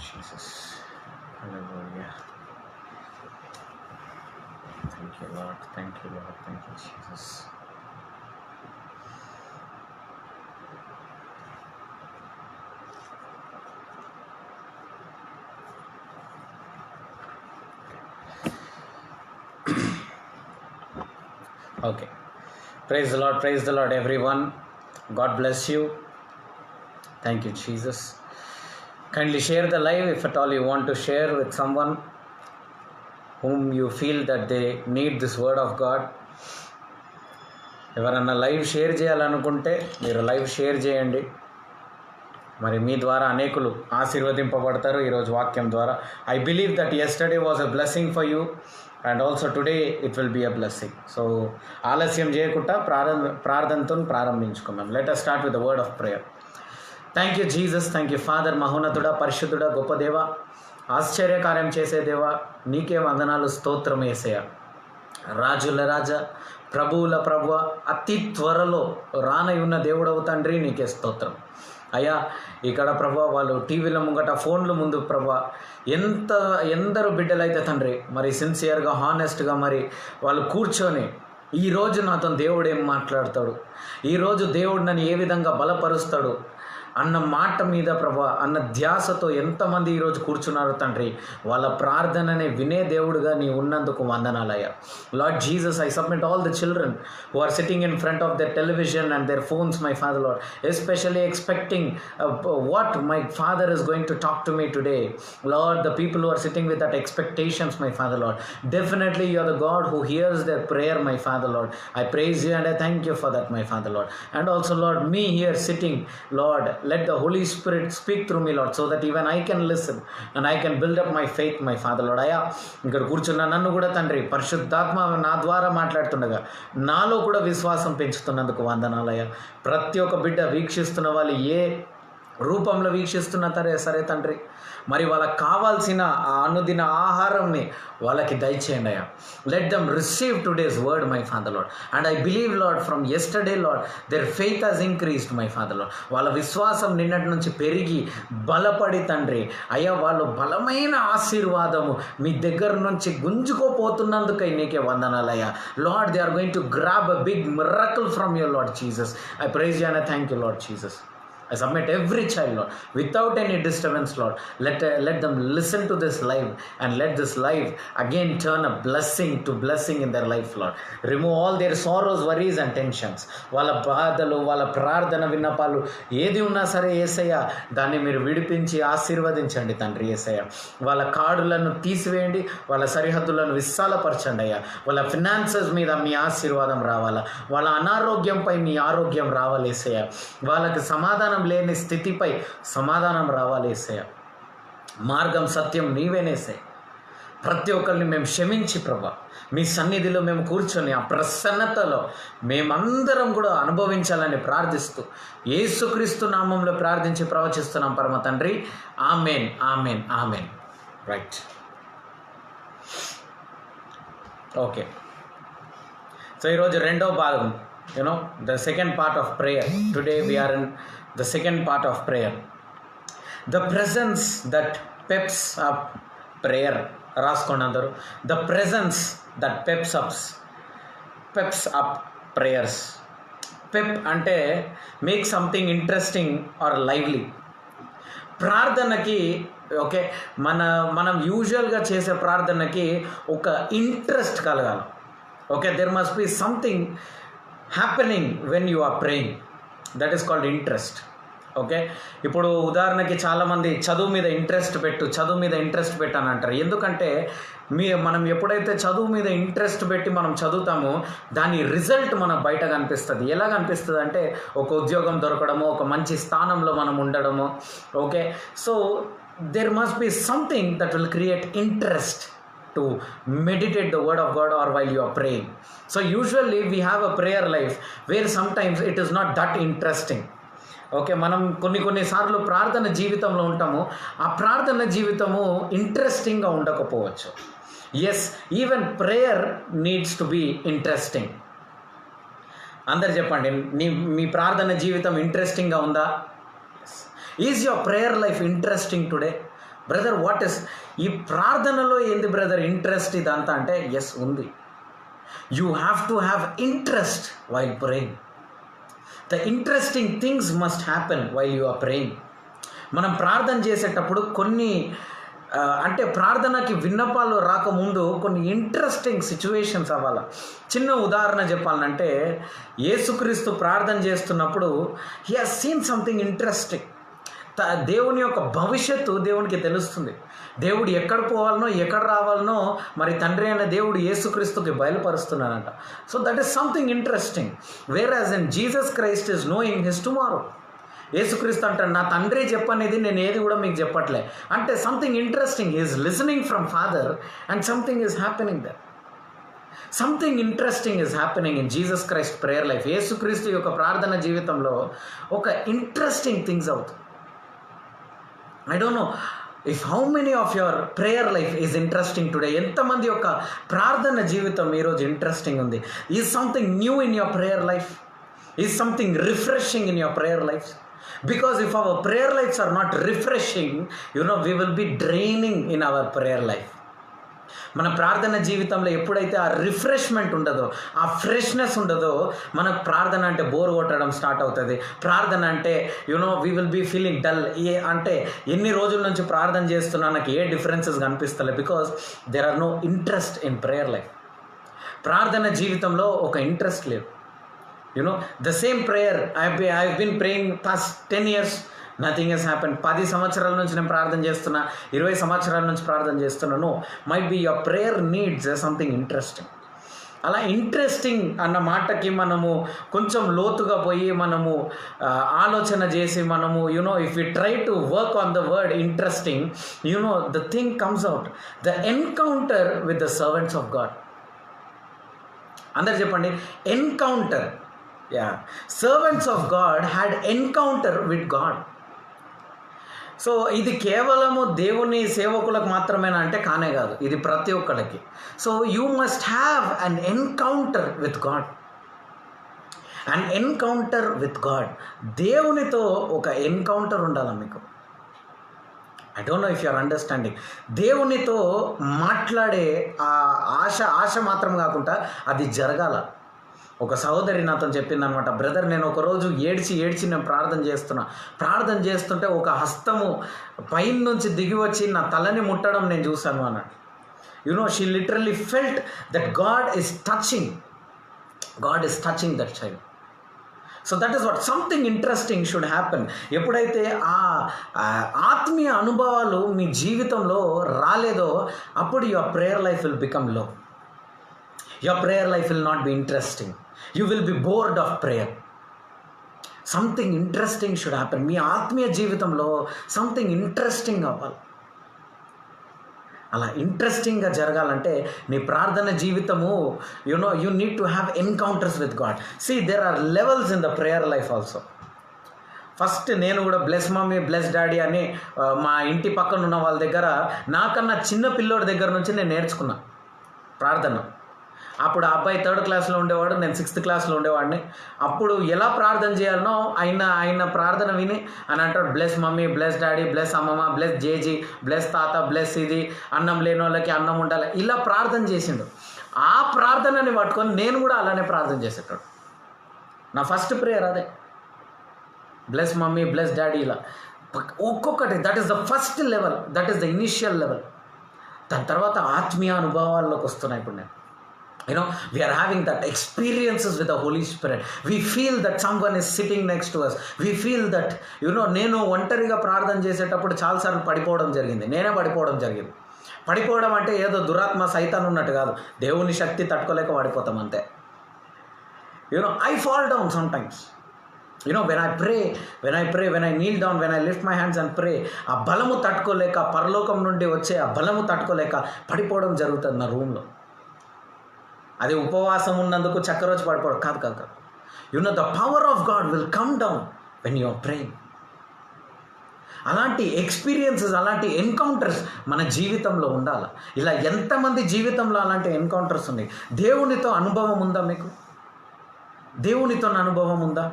Jesus. Hallelujah. Thank you, Lord. Thank you, Lord. Thank you, Jesus. Okay. Praise the Lord, everyone. God bless you. Thank you, Jesus. Kindly share the live if at all you want to share with someone whom you feel that they need this word of God. ఎవరన్నా live share చేయాలనుకుంటే మీరు live share చేయండి. మరి మీ ద్వారా అనేకులు ఆశీర్వదింపబడతారు ఈరోజు వాక్యం ద్వారా. I believe that yesterday was a blessing for you and also today it will be a blessing. So ఆలస్యం చేయకుండా ప్రార్థనతో ప్రారంభించుకుందాం. Let us start with the word of prayer. Thank you Jesus, thank you father. మహోన్నతుడా, పరిశుద్ధుడా, గొప్ప దేవ, ఆశ్చర్యకార్యం చేసే దేవ, నీకే వందనాలు, స్తోత్రం యేసయ్య. రాజుల రాజా, ప్రభువుల ప్రభువ, అతి త్వరలో రానై ఉన్న దేవుడవు తండ్రి, నీకే స్తోత్రం అయ్యా. ఇక్కడ ప్రభు వాళ్ళు టీవీల ముంగట ఫోన్ల ముందు ప్రభు ఎందరో బిడ్డలైతే తండ్రి మరి సిన్సియర్గా హానెస్ట్గా మరి వాళ్ళు కూర్చొని ఈరోజు నాతో దేవుడు ఏం మాట్లాడతాడు, ఈరోజు దేవుడు నన్ను ఏ విధంగా బలపరుస్తాడు అన్న మాట మీద ప్రభా అన్న ధ్యాసతో ఎంతమంది ఈరోజు కూర్చున్నారు తండ్రి. వాళ్ళ ప్రార్థననే వినే దేవుడుగా నీ ఉన్నందుకు వందనాలయ్యా. Lord Jesus, I submit all the children who are sitting in front of their television and their phones, my Father Lord, especially expecting what my Father is going to talk to me today. Lord, the people who are sitting with that expectations, my Father Lord, definitely you are the God who hears their prayer, my Father Lord. I praise you and I thank you for that, my Father Lord. And also Lord, me here sitting, Lord, let the Holy Spirit speak through me, Lord, so that even I can listen and I can build up my faith, my Father Lord. అయ్యా, ఇక్కడ కూర్చున్న నన్ను కూడా తండ్రి పరిశుద్ధాత్మ నా ద్వారా మాట్లాడుతుండగా నాలో కూడా విశ్వాసం పెంచుతున్నందుకు వందనాలయ్యా. ప్రతి ఒక్క బిడ్డ వీక్షిస్తున్న వాళ్ళు ఏ రూపంలో వీక్షిస్తున్నా సరే తండ్రి, మరి వాళ్ళకి కావాల్సిన ఆ అనుదిన ఆహారంని వాళ్ళకి దయచేయండి అయ్యా. Let them receive today's word, my father lord. And I believe lord from yesterday lord their faith has increased, my father lord. వాళ్ళ విశ్వాసం నిన్నటి నుంచి పెరిగి బలపడి తండ్రి అయ్యా, వాళ్ళు బలమైన ఆశీర్వాదము మీ దగ్గర నుంచి గుంజుకోపోతున్నందుకై నీకే వందనాలయ్యా. Lord, they are going to grab a big miracle from your Lord Jesus. I praise you and I thank you Lord Jesus. I submit every child, Lord, without any disturbance, Lord. Let them listen to this live and let this live again turn a blessing to blessing in their life, Lord. Remove all their sorrows, worries and tensions. వాళ్ళ బాధలు, వాళ్ళ ప్రార్థన విన్నపాలు ఏది ఉన్నా సరే యేసయ్య, దాన్ని మీరు విడిపించి ఆశీర్వదించండి తండ్రి యేసయ్య. వాళ్ళ కాడులను తీసివేయండి, వాళ్ళ సరిహద్దులను విశాలపరచండి అయ్యా. వాళ్ళ ఫినాన్సెస్ మీద మీ ఆశీర్వాదం రావాలా, వాళ్ళ అనారోగ్యంపై మీ ఆరోగ్యం రావాలి యేసయ్య. వాళ్ళకి సమాధానం లేని స్థితిపై సమాధానం రావాలి యేసయ్య. మార్గం సత్యం నీవేనేసయ్య. ప్రతి ఒక్కరిని మేము క్షమించి ప్రభా మీ సన్నిధిలో మేము కూర్చొని ఆ ప్రసన్నతలో మేమందరం కూడా అనుభవించాలని ప్రార్థిస్తూ యేసుక్రీస్తు నామంలో ప్రార్థించి ప్రవచిస్తున్నాం పరమ తండ్రి. Amen, amen, amen. Right, okay. So ఈరోజు రెండో భాగం, the second part of prayer. Today we are in the second part of prayer. The presence that peps up prayer. రాసుకోండి అందరూ. The presence that peps up prayers. Pep అంటే make something interesting or lively. ప్రార్థనకి okay, మనం యూజువల్గా చేసే ప్రార్థనకి ఒక interest కలగాలి. Okay, there must be something happening when you are praying. That is called interest. Okay, ఇప్పుడు ఉదాహరణకి చాలామంది చదువు మీద ఇంట్రెస్ట్ పెట్టు అని అంటారు. ఎందుకంటే మనం ఎప్పుడైతే చదువు మీద ఇంట్రెస్ట్ పెట్టి మనం చదువుతామో దాని రిజల్ట్ మనకు బయట కనిపిస్తుంది. ఎలా కనిపిస్తుంది అంటే ఒక ఉద్యోగం దొరకడము, ఒక మంచి స్థానంలో మనం ఉండడము. Okay, so there must be something that will create interest to meditate the word of God or while you are praying. So usually we have a prayer life where sometimes it is not that interesting. Okay, మనం కొన్నిసార్లు ప్రార్థన జీవితంలో ఉంటాము. ఆ ప్రార్థన జీవితము ఇంట్రెస్టింగ్గా ఉండకపోవచ్చు. Yes, even prayer needs to be interesting. అందరు చెప్పండి, మీ ప్రార్థన జీవితం ఇంట్రెస్టింగ్గా ఉందా? Is your prayer life interesting today? Brother, what is ఈ ప్రార్థనలో ఏంది బ్రదర్ ఇంట్రెస్ట్ ఇదంతా అంటే, ఎస్ ఉంది. You have to have interest while praying. The interesting things must happen while you are praying. మనం ప్రార్థన చేసేటప్పుడు అంటే ప్రార్థనకి విన్నపాలు రాకముందు కొన్ని ఇంట్రెస్టింగ్ సిచ్యువేషన్స్ అవ్వాలి. చిన్న ఉదాహరణ చెప్పాలంటే, యేసుక్రీస్తు ప్రార్థన చేస్తున్నప్పుడు he has scene something interesting. దేవుని యొక్క భవిష్యత్తు దేవునికి తెలుస్తుంది. దేవుడు ఎక్కడ పోవాలనో ఎక్కడ రావాలనో మరి తండ్రి అయిన దేవుడు యేసుక్రీస్తుకి బయలుపరుస్తున్నాడంట. So that is something interesting. Whereas in Jesus Christ is knowing his tomorrow. Yesukristu అంటాడు, నా తండ్రి చెప్పనేది నేను ఏది కూడా మీకు చెప్పట్లే. అంటే something interesting, is listening from Father and something is happening there. Something interesting is happening in Jesus Christ prayer life. యేసుక్రీస్తు యొక్క ప్రార్థన జీవితంలో ఒక ఇంట్రెస్టింగ్ థింగ్స్ అవుతుంది. I don't know if how many of your prayer life is interesting today. ఎంతమంది యొక్క ప్రార్థన జీవితం ఈరోజు ఇంట్రెస్టింగ్ ఉంది? Is something new in your prayer life? Is something refreshing in your prayer life? Because if our prayer lives are not refreshing, we will be draining in our prayer life. మన ప్రార్థన జీవితంలో ఎప్పుడైతే ఆ refreshment ఉండదో, ఆ freshness ఉండదో, మనకు ప్రార్థన అంటే బోర్ కొట్టడం స్టార్ట్ అవుతుంది. ప్రార్థన అంటే we will be feeling dull. అంటే ఎన్ని రోజుల నుంచి ప్రార్థన చేస్తున్నా నాకు ఏ డిఫరెన్సెస్ కనిపిస్తలే. Because there are no interest in prayer life. ప్రార్థన జీవితంలో ఒక ఇంట్రెస్ట్ లేదు. The same prayer I been praying past 10 years, nothing has happen. 10 సంవత్సరాల నుంచి నేను ప్రార్థన చేస్తున్నా, 20 సంవత్సరాల నుంచి ప్రార్థన చేస్తున్నాను. Might be your prayer needs something interesting. అలా ఇంట్రెస్టింగ్ అన్న మాటకి మనము కొంచెం లోతుగా పోయి మనము ఆలోచన చేసి మనము if you try to work on the word interesting, the thing comes out. The encounter with the servants of God. అందరు చెప్పండి, encounter. Servants of God had encounter with God. So ఇది కేవలము దేవుని సేవకులకు మాత్రమేనా అంటే కానే కాదు, ఇది ప్రతి ఒక్కరికి. So you must have an encounter with God. An encounter with God. దేవునితో ఒక ఎన్కౌంటర్ ఉండాలి మీకు. I don't know if you are understanding. దేవునితో మాట్లాడే ఆ ఆశ మాత్రం కాకుండా అది జరగాల. ఒక సహోదరి నాతో చెప్పిందనమాట, బ్రదర్ నేను ఒకరోజు ఏడ్చి నేను ప్రార్థన చేస్తుంటే ఒక హస్తము పైన నుంచి దిగి వచ్చి నా తలని ముట్టడం నేను చూశాను అన్నాడు. She literally felt that God is touching that child. So that is what something interesting should happen. ఎప్పుడైతే ఆ ఆత్మీయ అనుభవాలు మీ జీవితంలో రాలేదో అప్పుడు your prayer life will become లో. Your prayer life will not be interesting. You will be bored of prayer. Something interesting should happen. మీ ఆత్మీయ జీవితంలో సంథింగ్ ఇంట్రెస్టింగ్ అవ్వాలి. అలా ఇంట్రెస్టింగ్గా జరగాలంటే మీ ప్రార్థన జీవితము you need to have encounters with God. See, there are levels in the prayer life also. First నేను కూడా బ్లెస్ మమ్మీ బ్లెస్ డాడీ అని మా ఇంటి పక్కన ఉన్న వాళ్ళ దగ్గర, నాకన్నా చిన్న పిల్లోడి దగ్గర నుంచి నేను నేర్చుకున్నా ప్రార్థన. అప్పుడు ఆ అబ్బాయి 3rd క్లాస్లో ఉండేవాడు, నేను 6th క్లాస్లో ఉండేవాడిని. అప్పుడు ఎలా ప్రార్థన చేయాలనో ఆయన ప్రార్థన విని అని అంటాడు, bless mummy bless daddy bless అమ్మమ్మ బ్లెస్ జేజీ బ్లెస్ తాత బ్లెస్ ఇది, అన్నం లేని వాళ్ళకి అన్నం ఉండాలి, ఇలా ప్రార్థన చేసిండు. ఆ ప్రార్థనని పట్టుకొని నేను కూడా అలానే ప్రార్థన చేసేటాడు. నా ఫస్ట్ ప్రేయర్ అదే, బ్లెస్ మమ్మీ బ్లెస్ డాడీ. ఇలా ఒక్కొక్కటి, that is the first level, that is the initial level. దాని తర్వాత ఆత్మీయ అనుభవాల్లోకి వస్తున్నాయి. ఇప్పుడు నేను we are having that experiences with the Holy Spirit. We feel that someone is sitting next to us. We feel that నేను ఒంటరిగా ప్రార్థన చేసేటప్పుడు చాలాసార్లు నేనే పడిపోవడం జరిగింది. పడిపోవడం అంటే ఏదో దురాత్మ సైతాన్ ఉన్నట్టు కాదు, దేవుని శక్తి తట్టుకోలేక పడిపోతాం అంతే. I fall down sometimes. When I pray, when I kneel down, when I lift my hands and pray, ఆ బలము తట్టుకోలేక, పరలోకం నుండి వచ్చే ఆ బలము తట్టుకోలేక పడిపోవడం జరుగుతుంది నా రూమ్లో. అది ఉపవాసం ఉన్నందుకు చక్కర వచ్చి పడిపోవడం కాదు. The power of God will come down when you are praying. అలాంటి ఎక్స్పీరియన్సెస్, అలాంటి ఎన్కౌంటర్స్ మన జీవితంలో ఉండాలి. ఇలా ఎంతమంది జీవితంలో అలాంటి ఎన్కౌంటర్స్ ఉన్నాయి? దేవునితో అనుభవం ఉందా మీకు? దేవునితో అనుభవం ఉందా?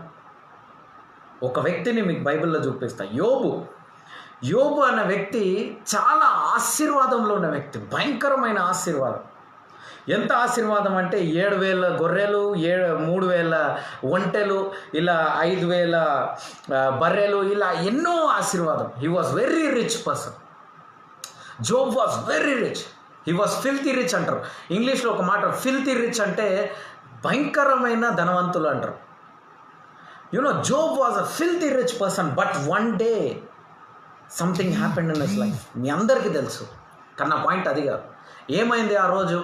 ఒక వ్యక్తిని మీకు బైబిల్లో చూపిస్తా. యోబు అన్న వ్యక్తి చాలా ఆశీర్వాదంలో ఉన్న వ్యక్తి, భయంకరమైన ఆశీర్వాదం. ఎంత ఆశీర్వాదం అంటే 7,000 గొర్రెలు, 3,000 ఒంటెలు, ఇలా 5,000 బర్రెలు, ఇలా ఎన్నో ఆశీర్వాదం. He was very rich person. Job was very rich. He was filthy rich అంటారు ఇంగ్లీష్లో ఒక మాట. ఫిల్తీ రిచ్ అంటే భయంకరమైన ధనవంతులు అంటారు. Job was a filthy rich person. But one day something happened in his life. మీ అందరికీ తెలుసు, కానీ నా పాయింట్ అది కాదు. ఏమైంది ఆ రోజు?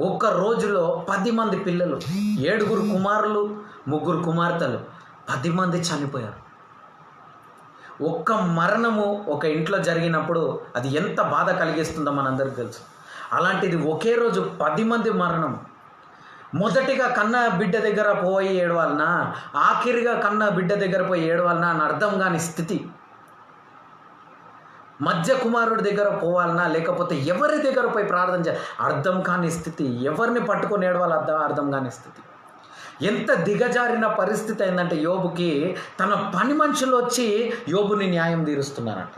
ఒక్క రోజులో 10 మంది పిల్లలు, 7 కుమారులు, 3 కుమార్తెలు, 10 మంది చనిపోయారు. ఒక్క మరణము ఒక ఇంట్లో జరిగినప్పుడు అది ఎంత బాధ కలిగిస్తుందో మనందరికీ తెలుసు. అలాంటిది ఒకే రోజు 10 మంది మరణం. మొదటిగా కన్న బిడ్డ దగ్గర పోయి ఏడవాలనా, ఆఖరిగా కన్న బిడ్డ దగ్గర పోయి ఏడవాలనా అని అర్థం కాని స్థితి. మధ్య కుమారుడి దగ్గర పోవాలన్నా, లేకపోతే ఎవరి దగ్గర పోయి ప్రార్థన చేయాలి అర్థం కాని స్థితి. ఎవరిని పట్టుకొని ఏడవాలి అర్థం కాని స్థితి. ఎంత దిగజారిన పరిస్థితి అయిందంటే యోబుకి, తన పని మనుషులు వచ్చి యోబుని న్యాయం తీరుస్తున్నారంట.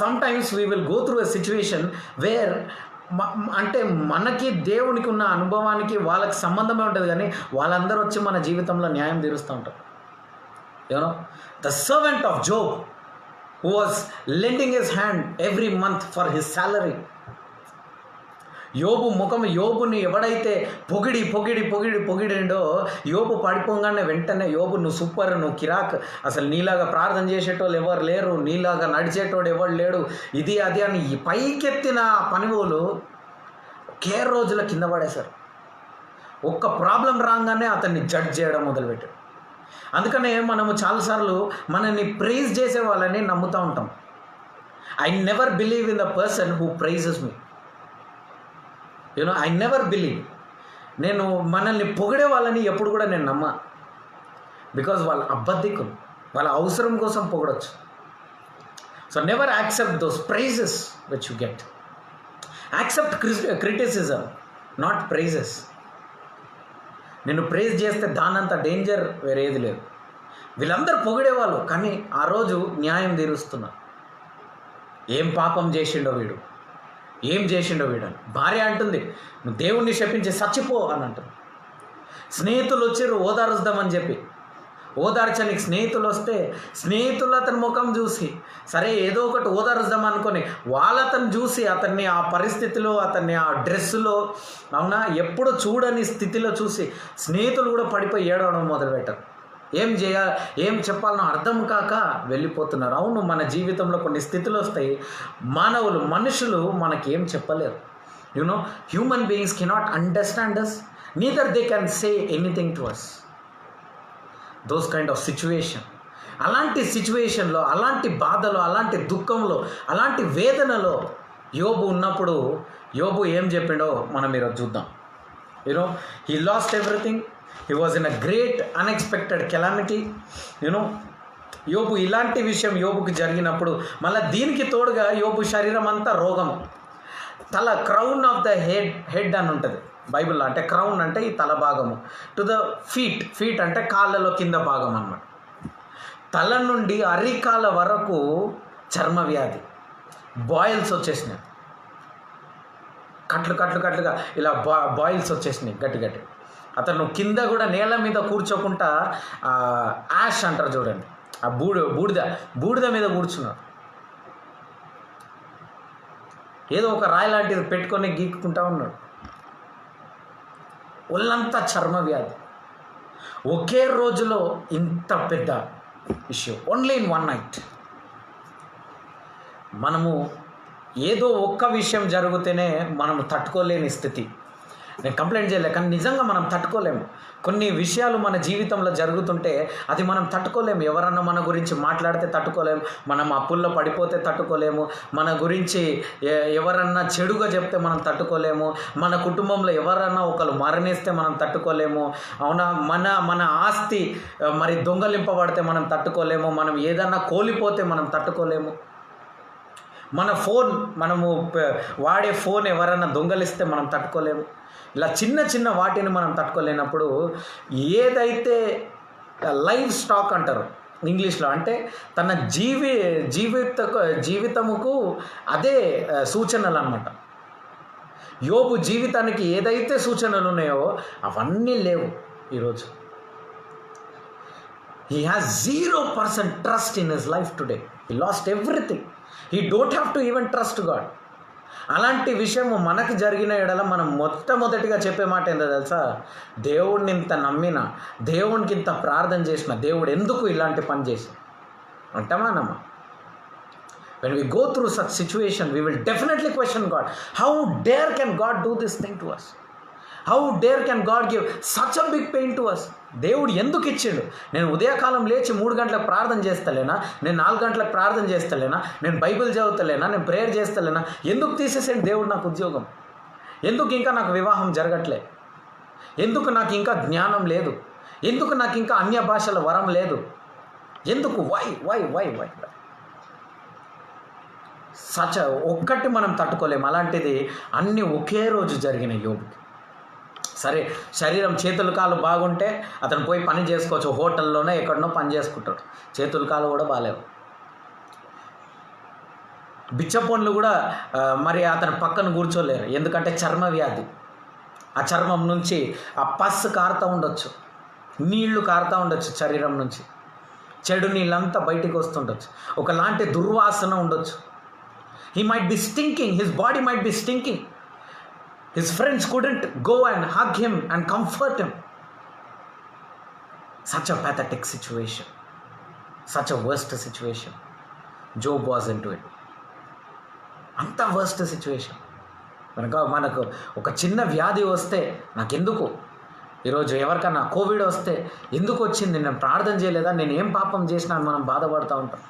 Sometimes we will go through a situation where అంటే మనకి దేవునికి ఉన్న అనుభవానికి వాళ్ళకి సంబంధమే ఉంటుంది, కానీ వాళ్ళందరూ వచ్చి మన జీవితంలో న్యాయం తీరుస్తూ ఉంటారు. The servant of Job who was lending his hand every month for his salary. యోబుని ఎవడైతే పొగిడిండో యోబు పడిపోగానే వెంటనే, యోబు నువ్వు సూపర్, నువ్వు కిరాక్, అసలు నీలాగా ప్రార్థన చేసేటోళ్ళు ఎవరు లేరు, నీలాగా నడిచేటోడు ఎవరు లేడు, ఇది అది అని పైకెత్తిన పనివోలు ఒకే రోజుల కింద పడేశారు. ఒక్క ప్రాబ్లం రాగానే అతన్ని జడ్జ్ చేయడం మొదలుపెట్టాడు. అందుకనే మనము చాలాసార్లు మనల్ని ప్రైజ్ చేసే వాళ్ళని నమ్ముతూ ఉంటాం. I never believe in the person who praises me. I never believe. నేను మనల్ని పొగిడే వాళ్ళని ఎప్పుడు కూడా నేను నమ్మా. బికాజ్ వాళ్ళ అబద్ధికులు, వాళ్ళ అవసరం కోసం పొగడొచ్చు. So never accept those praises which you get. Accept criticism, not praises. నేను ప్రైజ్ చేస్తే దానంత డేంజర్ వేరేది లేదు. వీళ్ళందరూ పొగిడేవాళ్ళు, కానీ ఆ రోజు న్యాయం తీరుస్తున్నా. ఏం పాపం చేసిండో వీడు, ఏం చేసిండో వీడు అని భార్య అంటుంది, నువ్వు దేవుణ్ణి శపించి చచ్చిపో అని అంటుంది. స్నేహితులు వచ్చారు ఓదారుద్దామని చెప్పి, ఓదార్చనికి స్నేహితులు వస్తే స్నేహితులు అతని ముఖం చూసి సరే ఏదో ఒకటి ఓదారుద్దాం అనుకొని వాళ్ళతను చూసి అతన్ని ఆ పరిస్థితిలో, అతన్ని ఆ డ్రెస్సులో, అవునా ఎప్పుడు చూడని స్థితిలో చూసి స్నేహితులు కూడా పడిపోయి ఏడవడం మొదలుపెట్టారు. ఏం చెప్పాలనో అర్థం కాక వెళ్ళిపోతున్నారు. అవును, మన జీవితంలో కొన్ని స్థితులు వస్తాయి. మనుషులు మనకేం చెప్పలేరు. Human beings cannot understand us, neither they can say anything to us. Those kind of situation. అలాంటి సిచ్యువేషన్లో, అలాంటి బాధలో, అలాంటి దుఃఖంలో, అలాంటి వేదనలో యోబు ఉన్నప్పుడు యోబు ఏం చెప్పిండో మనం ఈరోజు చూద్దాం. He lost everything. He was in a great unexpected calamity. యోబు ఇలాంటి విషయం యోబుకి జరిగినప్పుడు మళ్ళీ దీనికి తోడుగా యోబు శరీరం అంతా రోగం. తల క్రౌన్ ఆఫ్ ద హెడ్ అని ఉంటుంది బైబిల్లో. అంటే క్రౌన్ అంటే ఈ తల భాగము, టు ద ఫీట్ అంటే కాళ్ళలో కింద భాగం అన్నమాట. తల నుండి అరికాల వరకు చర్మ వ్యాధి, బాయిల్స్ వచ్చేసినాయి. కట్లుగా ఇలా బాయిల్స్ వచ్చేసినాయి గట్టి. అతను కింద కూడా నేల మీద కూర్చోకుండా యాష్ అంటారు చూడండి, ఆ బూడిద మీద కూర్చున్నాడు. ఏదో ఒక రాయి లాంటిది పెట్టుకొని గీక్కుంటా ఉన్నాడు. ఒళ్ళంతా చర్మ వ్యాధి. ఒకే రోజులో ఇంత పెద్ద issue, only in one night. మనము ఏదో ఒక్క విషయం జరిగితేనే మనము తట్టుకోలేని స్థితి. నేను కంప్లైంట్ చేయలే, కానీ నిజంగా మనం తట్టుకోలేము. కొన్ని విషయాలు మన జీవితంలో జరుగుతుంటే అది మనం తట్టుకోలేము. ఎవరన్నా మన గురించి మాట్లాడితే తట్టుకోలేము, మనం అప్పుల్లో పడిపోతే తట్టుకోలేము, మన గురించి ఎవరన్నా చెడుగా చెప్తే మనం తట్టుకోలేము, మన కుటుంబంలో ఎవరన్నా ఒకరు మరణిస్తే మనం తట్టుకోలేము, అవునా, మన ఆస్తి మరి దొంగలింపబడితే మనం తట్టుకోలేము, మనం ఏదన్నా కోల్పోతే మనం తట్టుకోలేము, మన ఫోన్ మనము వాడే ఫోన్ ఎవరైనా దొంగలిస్తే మనం తట్టుకోలేము. ఇలా చిన్న చిన్న వాటిని మనం తట్టుకోలేనప్పుడు ఏదైతే లైవ్ స్టాక్ అంటారు ఇంగ్లీష్లో, అంటే తన జీవితముకు అదే సూచనలు అన్నమాట. యోబు జీవితానికి ఏదైతే సూచనలు ఉన్నాయో అవన్నీ లేవు ఈరోజు. He has 0% trust in his life today. He lost everything. He don't have to even trust God. అలాంటి విషయము మనకు జరిగిన ఎడల మనం మొట్టమొదటిగా చెప్పే మాట ఏందో తెలుసా? దేవుడిని ఇంత నమ్మిన, దేవునికి ఇంత ప్రార్థన చేసిన, దేవుడు ఎందుకు ఇలాంటి పని చేసి అంటామా నమ్మా? When we go through such situation, we will definitely question God. How dare can God do this thing to us? How dare can God give such a big pain to us? దేవుడు ఎందుకు ఇచ్చాడు? నేను ఉదయకాలం లేచి 3 గంటలకు ప్రార్థన చేస్తలేనా, నేను 4 గంటలకు ప్రార్థన చేస్తలేనా, నేను బైబిల్ చదువుతలేనా, నేను ప్రేయర్ చేస్తలేనా? ఎందుకు తీసేసాడు దేవుడు నాకు ఉద్యోగం? ఎందుకు ఇంకా నాకు వివాహం జరగట్లే? ఎందుకు నాకు ఇంకా జ్ఞానం లేదు? ఎందుకు నాకు ఇంకా అన్య భాషల వరం లేదు? ఎందుకు? వై వై వై వై సచ ఒక్కటి మనం తట్టుకోలేము. అలాంటిది అన్నీ ఒకే రోజు జరిగిన యోబుకి. సరే, శరీరం చేతులు కాలు బాగుంటే అతను పోయి పని చేసుకోవచ్చు, హోటల్లోనే ఎక్కడనో పని చేసుకుంటాడు, చేతులు కాలు కూడా బాగాలేవు. బిచ్చ పనులు కూడా మరి అతను పక్కన కూర్చోలేరు, ఎందుకంటే చర్మ వ్యాధి. ఆ చర్మం నుంచి ఆ పస్ కారుతూ ఉండొచ్చు, నీళ్లు కారుతూ ఉండొచ్చు, శరీరం నుంచి చెడు నీళ్ళంతా బయటికి వస్తుండొచ్చు, ఒకలాంటి దుర్వాసన ఉండొచ్చు. He might be stinking, his body might be stinking. His friends couldn't go and hug him and comfort him. Such a pathetic situation, such a worst situation. Job was into it. అంత worst situation. మనకు ఒక చిన్న వ్యాధి వస్తే నాకెందుకు, ఈరోజు ఎవరికన్నా Covid వస్తే ఎందుకు వచ్చింది, నేను ప్రార్థన చేయలేదా, నేను ఏం పాపం చేసినా అని మనం బాధపడుతూ ఉంటాం.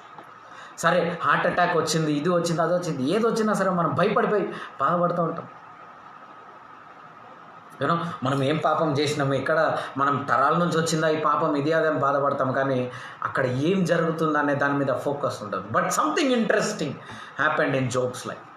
సరే, హార్ట్ అటాక్ వచ్చింది, ఇది వచ్చింది, అది వచ్చింది, ఏది వచ్చినా సరే మనం భయపడిపోయి బాధపడుతూ ఉంటాం. యూనో, మనం ఏం పాపం చేసినాము, ఇక్కడ మనం తరాల నుంచి వచ్చిందా ఈ పాపం, ఇది అదే అని బాధపడతాం, కానీ అక్కడ ఏం జరుగుతుందా అనే దాని మీద ఫోకస్ ఉండదు. But something interesting happened in Job's life.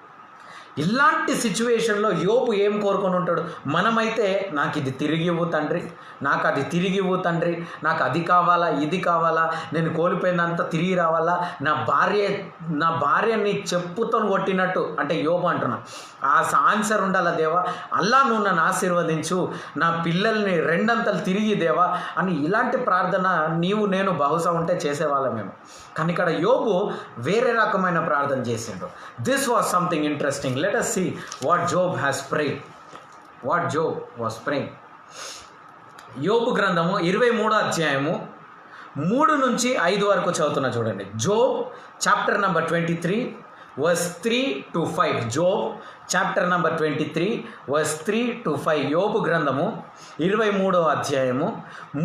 ఇలాంటి సిచ్యువేషన్లో యోబు ఏం కోరుకొని ఉంటాడు? మనమైతే నాకు ఇది తిరిగి ఇవ్వు తండ్రి, నాకు అది తిరిగి ఇవ్వు తండ్రి, నాకు అది కావాలా, ఇది కావాలా, నేను కోల్పోయినంత తిరిగి రావాలా, నా భార్యని చెప్పుతో కొట్టినట్టు, అంటే యోబు అంటున్నా, ఆ ఆన్సర్ ఉండాలా దేవా, అల్లా నువ్వు నన్ను ఆశీర్వదించు, నా పిల్లల్ని 2 అంతలు తిరిగి దేవా అని ఇలాంటి ప్రార్థన నీవు నేను బహుశా ఉంటే చేసేవాళ్ళమేమో. కానీ ఇక్కడ యోబు వేరే రకమైన ప్రార్థన చేసిండు. This was something interesting. Let us see what Job has prayed. What Job was praying. యోబు గ్రంథము 23వ అధ్యాయము 3 నుంచి 5 వరకు చదువుతున్నా చూడండి. Job chapter number 23 verse 3 to 5. Job chapter number 23 verse 3 to 5. యోబు గ్రంథము 23వ అధ్యాయము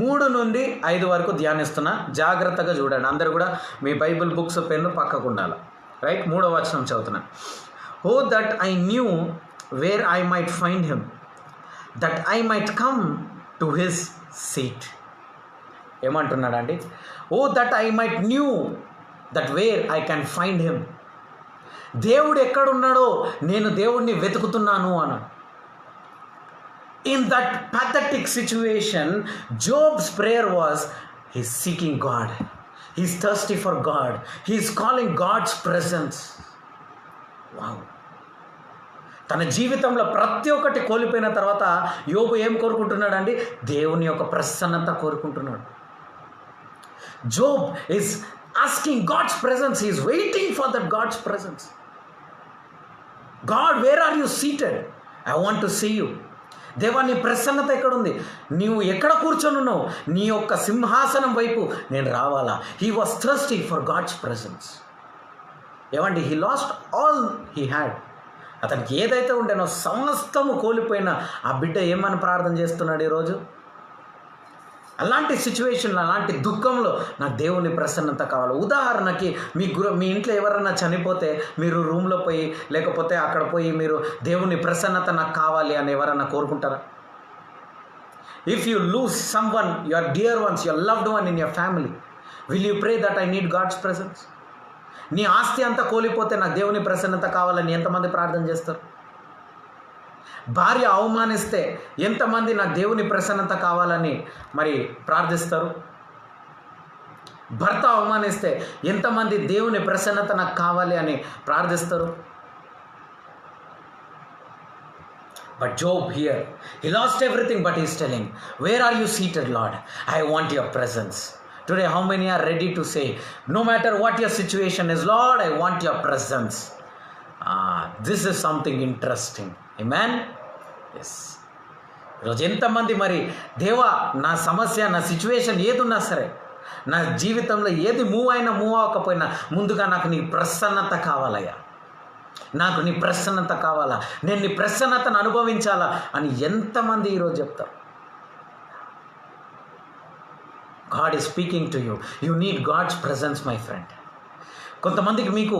3 నుండి 5 వరకు ధ్యానిస్తున్నా. జాగ్రత్తగా చూడండి. అందరూ కూడా మీ బైబిల్ బుక్స్ పెన్ను పక్కకు ఉండాలి. రైట్, 3వ వచనం చదువుతున్నాను. O that I knew where I might find him, that I might come to his seat. ఏమంటున్నాడండి? O that I might knew that where I can find him. దేవుడు ఎక్కడున్నాడో నేను దేవుడిని వెతుకుతున్నాను అన్నాడు. In that pathetic situation, Job's prayer was, he's seeking God, he's thirsty for God, he's calling God's presence. Wow. తన జీవితంలో ప్రతి ఒక్కటి కోల్పోయిన తర్వాత యోబు ఏం కోరుకుంటున్నాడు అండి? దేవుని యొక్క ప్రసన్నత కోరుకుంటున్నాడు. Job is asking God's presence, he is waiting for that God's presence. God, where are you seated? I want to see you. దేవా, నీ ప్రసన్నత ఎక్కడుంది? నీవు ఎక్కడ కూర్చొని ఉన్నావు? నీ యొక్క సింహాసనం వైపు నేను రావాలా? He was thirsty for God's presence. ఏమండి, he lost all he had. అతనికి ఏదైతే ఉండేనో సమస్తము కోల్పోయిన ఆ బిడ్డ ఏమని ప్రార్థన చేస్తున్నాడు ఈరోజు? అలాంటి సిచ్యువేషన్లో, అలాంటి దుఃఖంలో నాకు దేవుని ప్రసన్నత కావాలి. ఉదాహరణకి మీ ఇంట్లో ఎవరన్నా చనిపోతే మీరు రూమ్లో పోయి, లేకపోతే అక్కడ పోయి మీరు దేవుని ప్రసన్నత నాకు కావాలి అని ఎవరన్నా కోరుకుంటారా? If you lose someone, your dear ones, your loved one in your family, will you pray that I need God's presence? నీ ఆస్తి అంతా కోల్పోతే నాకు దేవుని ప్రసన్నత కావాలని ఎంతమంది ప్రార్థన చేస్తారు? భార్య అవమానిస్తే ఎంతమంది నాకు దేవుని ప్రసన్నత కావాలని మరి ప్రార్థిస్తారు? భర్త అవమానిస్తే ఎంతమంది దేవుని ప్రసన్నత నాకు కావాలి అని ప్రార్థిస్తారు? But Job here, he lost everything, but he's telling, where are you seated, Lord? I want your presence. Today, how many are ready to say, no matter what your situation is, Lord, I want your presence? This is something interesting. Amen? Yes. ఈరోజు ఎంతమంది మరి దేవా, నా సమస్య, నా situation ఏదున్నా సరే, నా జీవితంలో ఏది మూవ్ అవ్వకపోయినా ముందుగా నాకు నీ ప్రసన్నత కావాలయ్యా, నాకు నీ ప్రసన్నత కావాలా, నేను నీ ప్రసన్నతను అనుభవించాలా అని ఎంతమంది ఈరోజు చెప్తారు? God is speaking to you. You need God's presence my friend. కొంతమందికి మీకు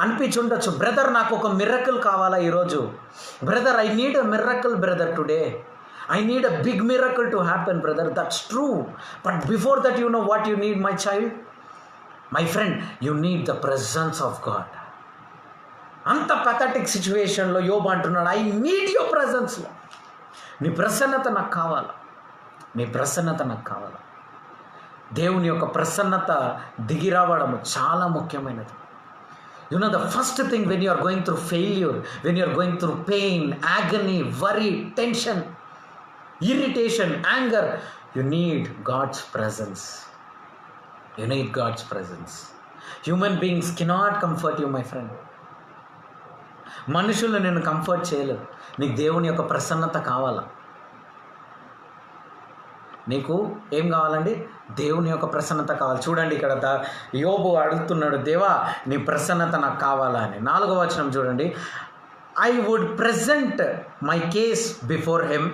అనిపించి ఉండొచ్చు, బ్రదర్ నాకు ఒక మిరకల్ కావాలా ఈరోజు. Brother, I need a miracle brother today. I need a big miracle to happen, brother. That's true. But before that, you know what you need, my child? My friend, you need the presence of God. అంత pathetic సిచ్యువేషన్లో యోబు అంటున్నాడు, I need your ప్రెజెన్స్లో. నీ ప్రసన్నత నాకు కావాలా, నీ ప్రసన్నత నాకు కావాలా. దేవుని యొక్క ప్రసన్నత దిగి రావడం చాలా ముఖ్యమైనది. You know, the first thing when you are going through failure, when you are going through pain, agony, worry, tension, irritation, anger, you need God's presence. You need God's presence. Human beings cannot comfort you, my friend. మనుషులు నేను comfort చేయలేరు. నీకు దేవుని యొక్క ప్రసన్నత కావాలా? నీకు ఏం కావాలండి? దేవుని యొక్క ప్రసన్నత కావాలి. చూడండి, ఇక్కడ యోబు అడుగుతున్నాడు, దేవా నీ ప్రసన్నత నాకు కావాలా అని. 4వ వచనం చూడండి, I would present my case before him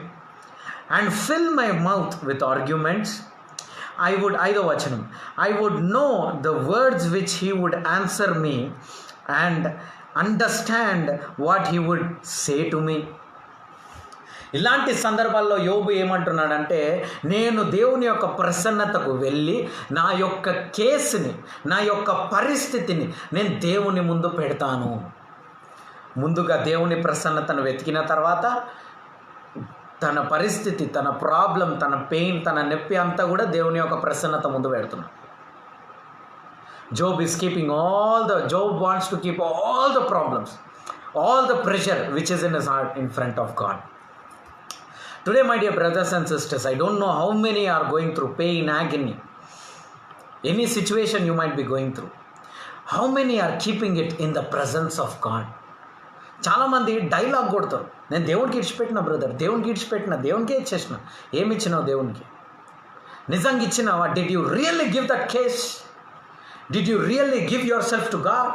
and fill my mouth with arguments. 5వ వచనం, I would know the words which he would answer me and understand what he would say to me. ఇలాంటి సందర్భాల్లో యోబు ఏమంటున్నాడంటే, నేను దేవుని యొక్క ప్రసన్నతకు వెళ్ళి నా యొక్క కేసుని, నా యొక్క పరిస్థితిని నేను దేవుని ముందు పెడతాను. ముందుగా దేవుని ప్రసన్నతను వెతికిన తర్వాత తన పరిస్థితి, తన ప్రాబ్లం, తన పెయిన్, తన నొప్పి అంతా కూడా దేవుని యొక్క ప్రసన్నత ముందు పెడుతున్నాడు. Job is keeping Job wants to keep all the problems, all the pressure which is in his heart in front of God. Today, my dear brothers and sisters, I don't know how many are going through pain, agony, any situation you might be going through. How many are keeping it in the presence of God? చాలామంది dialogue కొడతారు, నేను దేవునికి ఇచ్చిపెట్టిన brother, దేవునికి ఇచ్చిపెట్టిన, దేవునికే ఇచ్చేసిన. ఏమి ఇచ్చినావు దేవునికి? నిజంగా ఇచ్చినావా? Did you really give that case? Did you really give your self to God?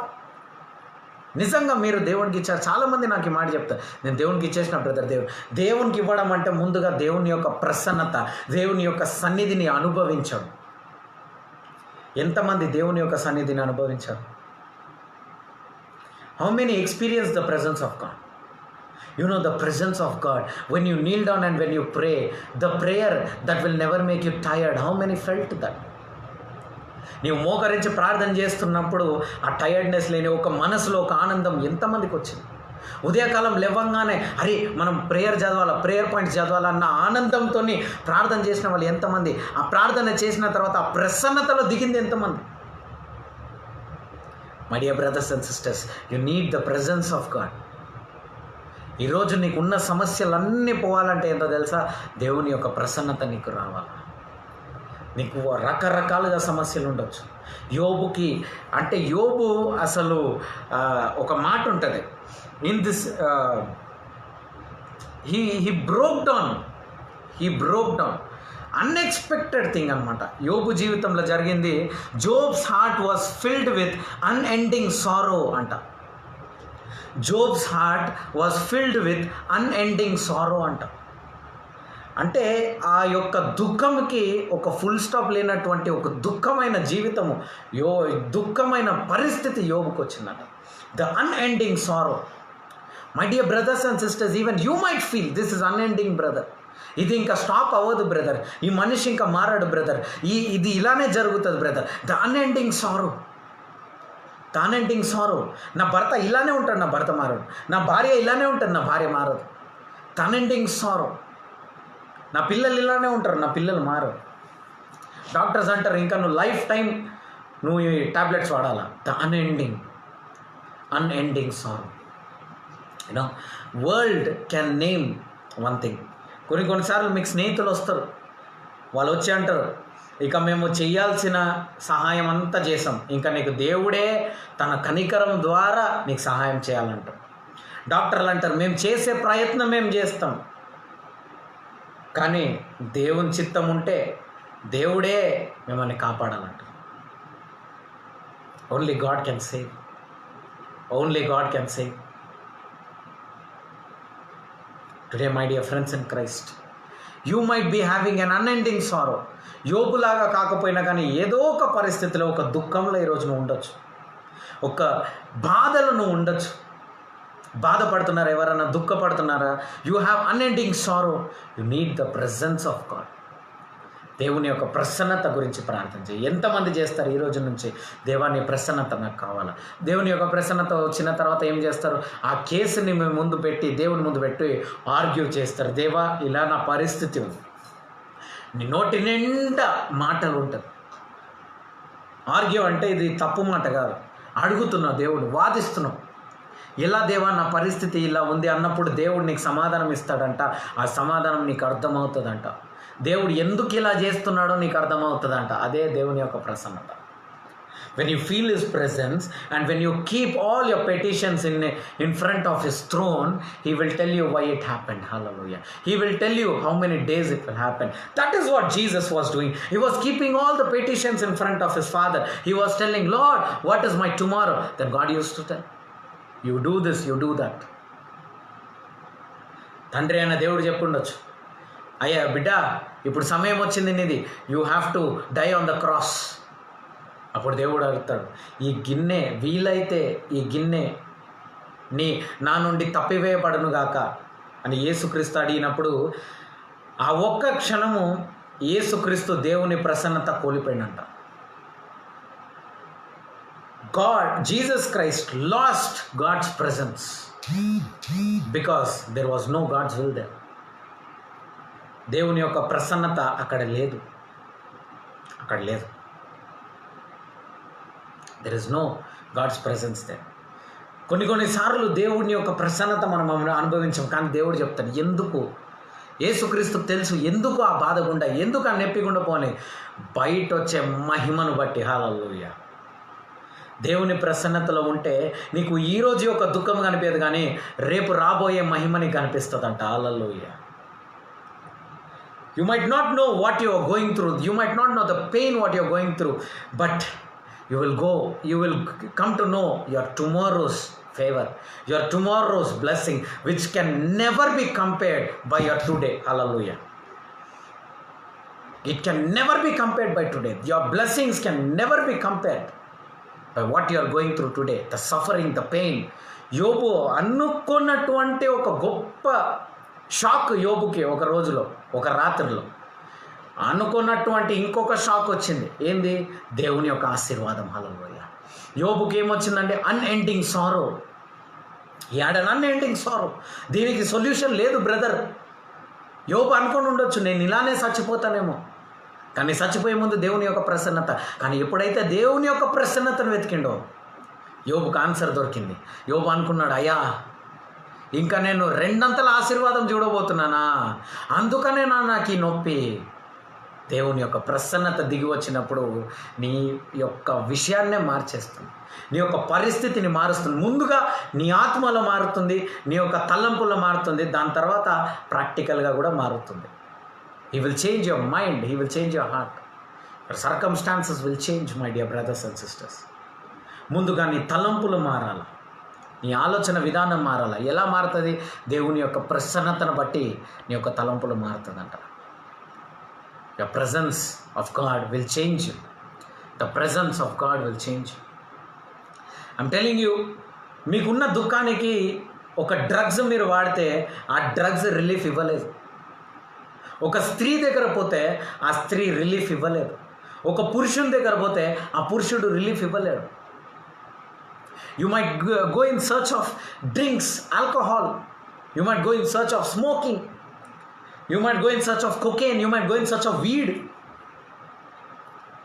నిజంగా మీరు దేవునికి ఇచ్చారు? చాలామంది నాకు ఈ మాట చెప్తారు, నేను దేవునికి ఇచ్చేసిన బ్రదర్. దేవునికి ఇవ్వడం అంటే ముందుగా దేవుని యొక్క ప్రసన్నత, దేవుని యొక్క సన్నిధిని అనుభవించడం. ఎంతమంది దేవుని యొక్క సన్నిధిని అనుభవించారు? How many experience the presence of God? You know, the presence of God, when you kneel down and when you pray, the prayer that will never make you tired, how many felt that? నీవు మోకరించి ప్రార్థన చేస్తున్నప్పుడు ఆ tiredness లేని ఒక మనసులో ఒక ఆనందం ఎంతమందికి వచ్చింది? ఉదయకాలం లేవంగానే అరే మనం ప్రేయర్ చదవాలా, ప్రేయర్ పాయింట్స్ చదవాలన్న ఆనందంతో ప్రార్థన చేసిన వాళ్ళు ఎంతమంది? ఆ ప్రార్థన చేసిన తర్వాత ఆ ప్రసన్నతలో దిగింది ఎంతమంది? My dear brothers and sisters, you need the presence of God. ఈరోజు నీకున్న సమస్యలన్నీ పోవాలంటే ఏంటో తెలుసా? దేవుని యొక్క ప్రసన్నత నీకు రావాలి. నీకు రకరకాలుగా సమస్యలు ఉండొచ్చు. యోబు అసలు ఒక మాట ఉంటుంది, in this he broke down unexpected thing అనమాట. యోబు జీవితంలో జరిగింది. Job's heart was filled with unending sorrow అంట. Job's heart was filled with unending sorrow అంట. అంటే ఆ యొక్క దుఃఖంకి ఒక ఫుల్ స్టాప్ లేనటువంటి ఒక దుఃఖమైన జీవితము, దుఃఖమైన పరిస్థితి యోబుకు వచ్చిందంట. The unending sorrow. My dear brothers and sisters, even you might feel this is unending brother. ఇది ఇంకా స్టాప్ అవ్వదు బ్రదర్, ఈ మనిషి ఇంకా మారాడు బ్రదర్, ఇది ఇలానే జరుగుతుంది brother. The unending sorrow, the unending sorrow. నా భర్త ఇలానే ఉంటాడు, నా భర్త మారడు. నా భార్య ఇలానే ఉంటుంది, నా భార్య మారదు. The unending sorrow. నా పిల్లలు ఇలానే ఉంటారు, నా పిల్లలు మారరు. డాక్టర్స్ అంటారు ఇంకా నువ్వు లైఫ్ టైం నువ్వు ఈ టాబ్లెట్స్ వాడాలా. The unending sorrow. You know world can name one thing. కొన్నిసార్లు మీకు స్నేహితులు వస్తారు, వాళ్ళు వచ్చి అంటారు ఇక మేము చేయాల్సిన సహాయం అంతా చేసాం, ఇంకా నీకు దేవుడే తన కనికరం ద్వారా నీకు సహాయం చేయాలంటారు. డాక్టర్లు అంటారు మేము చేసే ప్రయత్నం మేము చేస్తాం, కానీ దేవుని చిత్తం ఉంటే దేవుడే మిమ్మల్ని కాపాడాలంటారు. Only God can save, only God can save. Today, my dear friends in Christ, you might be having an unending sorrow. యోబులాగా కాకపోయినా కానీ ఏదో ఒక పరిస్థితిలో, ఒక దుఃఖంలో ఈరోజు నువ్వు ఉండొచ్చు, ఒక బాధలో నువ్వు ఉండొచ్చు. బాధపడుతున్నారా? ఎవరైనా దుఃఖపడుతున్నారా? You have unending sorrow. You need the presence of God. దేవుని యొక్క ప్రసన్నత గురించి ప్రార్థన చేయి. ఎంతమంది చేస్తారు ఈ రోజు నుంచి, దేవాని ప్రసన్నత నాకు కావాలా. దేవుని యొక్క ప్రసన్నత వచ్చిన తర్వాత ఏం చేస్తారు? ఆ కేసుని మేము ముందు పెట్టి, దేవుని ముందు పెట్టి ఆర్గ్యూ చేస్తారు. దేవా ఇలా నా పరిస్థితి ఉంది. నీ నోటి నిండా మాటలు ఉంటుంది. ఆర్గ్యూ అంటే ఇది తప్పు మాట కాదు, అడుగుతున్నావు దేవుడు, వాదిస్తున్నావు. ఎలా దేవా నా పరిస్థితి ఇలా ఉంది అన్నప్పుడు దేవుడు నీకు సమాధానం ఇస్తాడంట. ఆ సమాధానం నీకు అర్థమవుతుందంట. దేవుడు ఎందుకు ఇలా చేస్తున్నాడో నీకు అర్థమవుతుందంట. అదే దేవుని యొక్క ప్రసన్నత. When you feel His presence and when you keep all your petitions in front of His throne, He will tell you why it happened. Hallelujah. He will tell you how many days it will happen. That is what Jesus was doing. He was keeping all the petitions in front of His Father. He was telling, Lord, what is my tomorrow? Then God used to tell, you do this, you do that. తండ్రి అయిన దేవుడు చెప్పుండొచ్చు, అయ్యా బిడ్డ ఇప్పుడు సమయం వచ్చింది నీది, you have to die on the cross. అప్పుడు దేవుడు అడుగుతాడు, ఈ గిన్నె వీలైతే ఈ గిన్నె నా నుండి తప్పివేయబడును గాక అని యేసుక్రీస్తు అడిగినప్పుడు ఆ ఒక్క క్షణము యేసుక్రీస్తు దేవుని ప్రసన్నత కోల్పోయినంట. Jesus Christ lost God's presence because there was no God's will there. దేవుని యొక్క ప్రసన్నత అక్కడ లేదు. There is no God's presence there. కొన్నిసార్లు దేవుని యొక్క ప్రసన్నత మనం అనుభవించాం, కానీ దేవుడు చెప్తాడు ఎందుకు. యేసుక్రీస్తుకు తెలుసు ఎందుకు ఆ బాధ గుండా, ఎందుకు ఆ నొప్పి గుండా పోనీ, బయట వచ్చే మహిమను బట్టి. హల్లెలూయా. దేవుని ప్రసన్నతలో ఉంటే నీకు ఈరోజు యొక్క దుఃఖం కనిపించదు, కానీ రేపు రాబోయే మహిమ నీకు కనిపిస్తుందంట. హల్లెలూయా. You might not know what you are going through. You might not know the pain what you are going through. But you will come to know your tomorrow's favor, your tomorrow's blessing, which can never be compared by your today. Hallelujah. It can never be compared by today. Your blessings can never be compared by what you are going through today. The suffering, the pain. యోబు అనుకున్నటువంటి ఒక గొప్ప shock యోబుకి ఒక రోజులో, ఒక రాత్రిలో అనుకున్నటువంటి ఇంకొక షాక్ వచ్చింది. ఏంది? దేవుని యొక్క ఆశీర్వాదం. హల్లెలూయా. యోబుకి ఏమొచ్చిందంటే అన్ఎండింగ్ సారో. యాడ్ అన్ అన్ఎండింగ్ సారో. దీనికి సొల్యూషన్ లేదు బ్రదర్. యోబు అనుకొని ఉండొచ్చు నేను ఇలానే చచ్చిపోతానేమో, కానీ చచ్చిపోయే ముందు దేవుని యొక్క ప్రసన్నత. కానీ ఎప్పుడైతే దేవుని యొక్క ప్రసన్నతను వెతికిండో యోబుకు ఆన్సర్ దొరికింది. యోబు అనుకున్నాడు, అయ్యా ఇంకా నేను రెండంతల ఆశీర్వాదం చూడబోతున్నానా, అందుకనే నాకు ఈ నొప్పి. దేవుని యొక్క ప్రసన్నత దిగి వచ్చినప్పుడు నీ యొక్క విషయాన్నే మార్చేస్తుంది, నీ యొక్క పరిస్థితిని మారుస్తుంది. ముందుగా నీ ఆత్మలో మారుతుంది, నీ యొక్క తలంపులో మారుతుంది, దాని తర్వాత ప్రాక్టికల్గా కూడా మారుతుంది. He will change your mind, He will change your heart. Your circumstances will change, my dear brothers and sisters. ముందుగా నీ తలంపులు మారాలి, నీ ఆలోచన విధానం మారాలి. ఎలా మారుతుంది? దేవుని యొక్క ప్రసన్నతను బట్టి నీ యొక్క తలంపులు మారుతుందంట. The presence of God will change you. The presence of God will change. I'm telling you, మీకున్న దుఃఖానికి ఒక డ్రగ్స్ మీరు వాడితే ఆ డ్రగ్స్ రిలీఫ్ ఇవ్వలేదు. ఒక స్త్రీ దగ్గర పోతే ఆ స్త్రీ రిలీఫ్ ఇవ్వలేదు. ఒక పురుషుని దగ్గర పోతే ఆ పురుషుడు relief ఇవ్వలేడు. You might go in search of drinks, alcohol. You might go in search of smoking. You might go in search of cocaine. You might go in search of weed.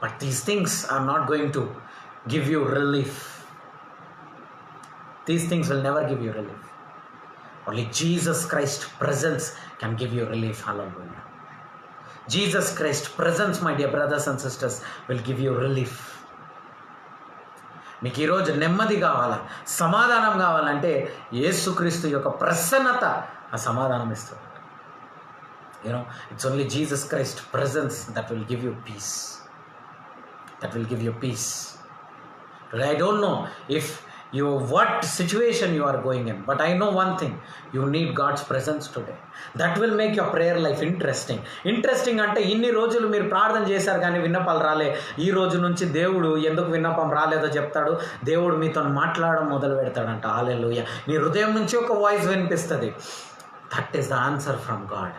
But these things are not going to give you relief. These things will never give you relief. Only Jesus Christ's presence can give you relief. Hallelujah. Jesus Christ's presence, my dear brothers and sisters, will give you relief. మీకు ఈరోజు నెమ్మది కావాలా, సమాధానం కావాలంటే యేసుక్రీస్తు యొక్క ప్రసన్నత ఆ సమాధానం ఇస్తుంది. It's only Jesus Christ presence that will give you peace. That will give you peace. I don't know if what situation you are going in, but I know one thing: you need God's presence today. That will make your prayer life interesting అంటే ఇన్ని రోజులు మీరు ప్రార్థన చేశారు కానీ విన్నపాలు రాలే. ఈ రోజు నుంచి దేవుడు ఎందుకు విన్నపం రాలేదో చెప్తాడు. దేవుడు మీతో మాట్లాడడం మొదలు పెడతాడంట. హల్లెలూయా. నీ హృదయం నుంచి ఒక వాయిస్ వినిపిస్తుంది. That is the answer from God.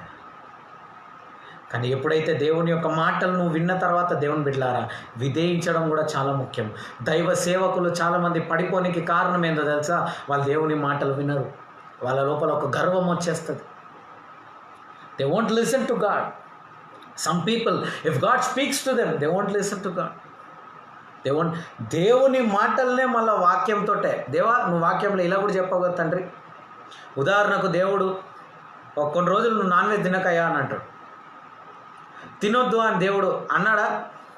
కానీ ఎప్పుడైతే దేవుని యొక్క మాటలు నువ్వు విన్న తర్వాత, దేవుని బిడ్డలారా, విధేయించడం కూడా చాలా ముఖ్యం. దైవ సేవకులు చాలామంది పడిపోనికి కారణం ఏందో తెలుసా? వాళ్ళు దేవుని మాటలు వినరు. వాళ్ళ లోపల ఒక గర్వం వచ్చేస్తుంది. They won't listen to God. Some people, if God speaks to them, they won't listen to God. దేవుని మాటలనే మళ్ళీ వాక్యంతోటే, దేవా నువ్వు వాక్యంలో ఇలా కూడా చెప్పగల తండ్రి. ఉదాహరణకు దేవుడు కొన్ని రోజులు నువ్వు నాన్ వెజ్ తినకయ్యా అని అంటాడు. తినొద్దు అని దేవుడు అన్నాడా?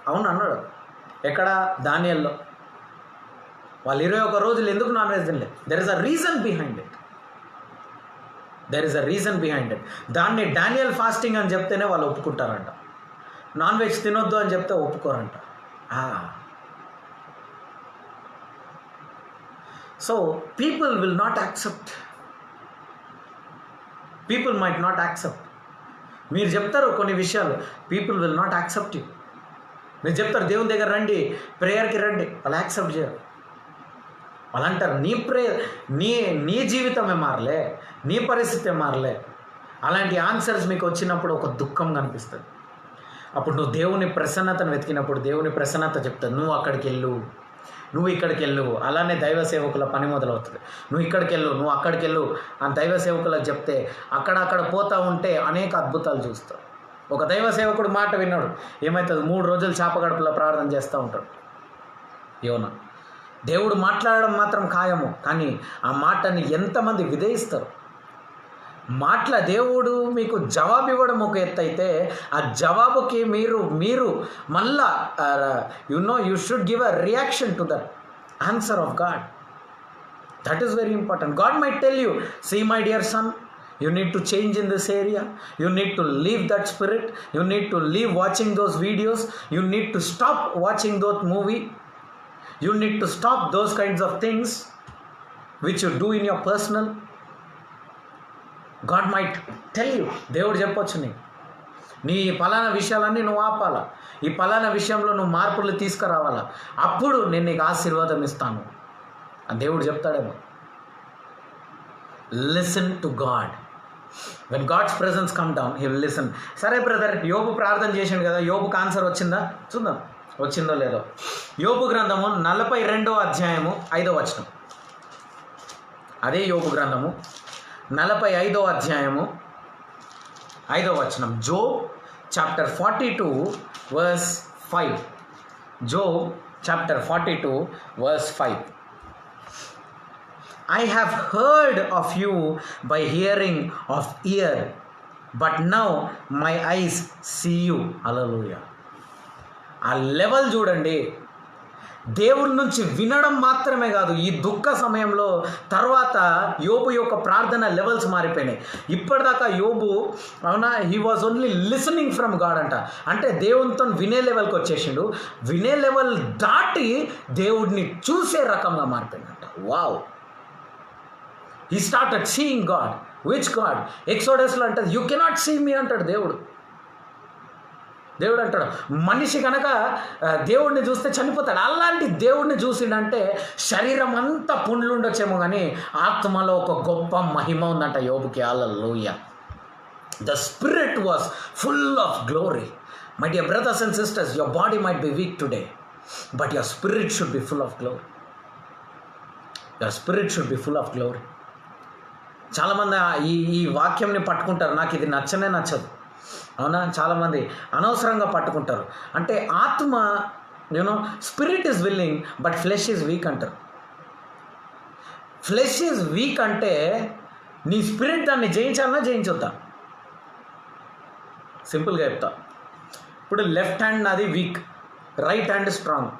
అవును అన్నాడు. ఎక్కడ? దానియేల్లో. వాళ్ళు 21 రోజులు ఎందుకు నాన్ వెజ్ తినలేదు? There is a reason behind it. దాన్ని డానియల్ ఫాస్టింగ్ అని చెప్తేనే వాళ్ళు ఒప్పుకుంటారంట. నాన్ వెజ్ తినొద్దు అని చెప్తే ఒప్పుకోరంట. So people will not accept. People might not accept. మీరు చెప్తారు కొన్ని విషయాలు, people will not accept you. మీరు చెప్తారు దేవుని దగ్గర రండి, ప్రేయర్కి రండి, వాళ్ళు యాక్సెప్ట్ చేయరు. వాళ్ళు అంటారు నీ ప్రేయర్, నీ జీవితమే మారలే, నీ పరిస్థితే మారలే. అలాంటి ఆన్సర్స్ మీకు వచ్చినప్పుడు ఒక దుఃఖం కనిపిస్తుంది. అప్పుడు నువ్వు దేవుని ప్రసన్నతను వెతికినప్పుడు దేవుని ప్రసన్నత చెప్తుంది, నువ్వు అక్కడికి వెళ్ళు, నువ్వు ఇక్కడికి వెళ్ళు. అలానే దైవ సేవకుల పని మొదలవుతుంది. నువ్వు ఇక్కడికి వెళ్ళు, నువ్వు అక్కడికి వెళ్ళు అని దైవ సేవకులకు చెప్తే అక్కడ పోతూ ఉంటే అనేక అద్భుతాలు చూస్తావు. ఒక దైవ సేవకుడు మాట విన్నాడు, ఏమవుతుంది? 3 రోజులు చాపగడుపులో ప్రార్థన చేస్తూ ఉంటాడు. యోనా. దేవుడు మాట్లాడడం మాత్రం ఖాయము, కానీ ఆ మాటని ఎంతమంది విధేయిస్తారు? దేవుడు మీకు జవాబు ఇవ్వడం ఒక ఎత్తు అయితే, ఆ జవాబుకి మీరు మళ్ళా you should give a reaction to that answer of God. That is very important. God might tell you, see my dear son, you need to change in this area. You need to leave that spirit. You need to leave watching those videos. You need to stop watching those movie. You need to stop those kinds of things which you do in your personal. God might tell you. దేవుడు చెప్పొచ్చు నీ పలానా విషయాలన్నీ నువ్వు ఆపాలా, ఈ పలానా విషయంలో నువ్వు మార్పులు తీసుకురావాలా, అప్పుడు నేను నీకు ఆశీర్వాదం ఇస్తాను అని దేవుడు చెప్తాడేమో. Listen to God. When God's presence come down, he will listen. సరే బ్రదర్, యోబు ప్రార్థన చేసిండు కదా, యోబుకి ఆన్సర్ వచ్చిందా? చూద్దాం వచ్చిందో లేదో. యోబు గ్రంథము 42వ అధ్యాయము 5వ వచనం. అదే యోబు గ్రంథము 45వ అధ్యాయము 5వ వచనం. Job chapter 42 verse 5. Job chapter 42 verse 5. I have heard of you by hearing of ear, but now my eyes see you. Hallelujah. ఆ లెవెల్ చూడండి. దేవుడి నుంచి వినడం మాత్రమే కాదు, ఈ దుఃఖ సమయంలో తర్వాత యోబు యొక్క ప్రార్థన లెవెల్స్ మారిపోయినాయి. ఇప్పటిదాకా యోబు అవునా, he was only listening from God అంట. అంటే దేవునితో వినే లెవెల్కి వచ్చేసిండు. వినే లెవెల్ దాటి దేవుడిని చూసే రకంగా మారిపోయిందంట. Wow. He started seeing God. Which God? ఎక్సోడస్లో అంటాడు యూ కెనాట్ సీ మీ అంటాడు దేవుడు. దేవుడు అంటాడు మనిషి కనుక దేవుడిని చూస్తే చనిపోతాడు. అలాంటి దేవుడిని చూసిండంటే శరీరం అంతా పుండ్లు ఉండొచ్చేమో కానీ ఆత్మలో ఒక గొప్ప మహిమ ఉందంట యోబుకి. Hallelujah. The spirit was full of glory. My dear brothers and sisters, your body might be weak today, but your spirit should be full of glory. Your spirit should be full of glory. చాలామంది ఈ వాక్యంని పట్టుకుంటారు, నాకు ఇది నచ్చనే నచ్చదు. అవునా? చాలామంది అనవసరంగా పట్టుకుంటారు. అంటే ఆత్మ spirit is willing but flesh is week అంటారు. ఫ్లెష్ ఈజ్ వీక్ అంటే నీ స్పిరిట్ దాన్ని జయించాలన్నా జయించొద్దా? సింపుల్గా చెప్తా. ఇప్పుడు లెఫ్ట్ హ్యాండ్ నాది వీక్, రైట్ హ్యాండ్ స్ట్రాంగ్.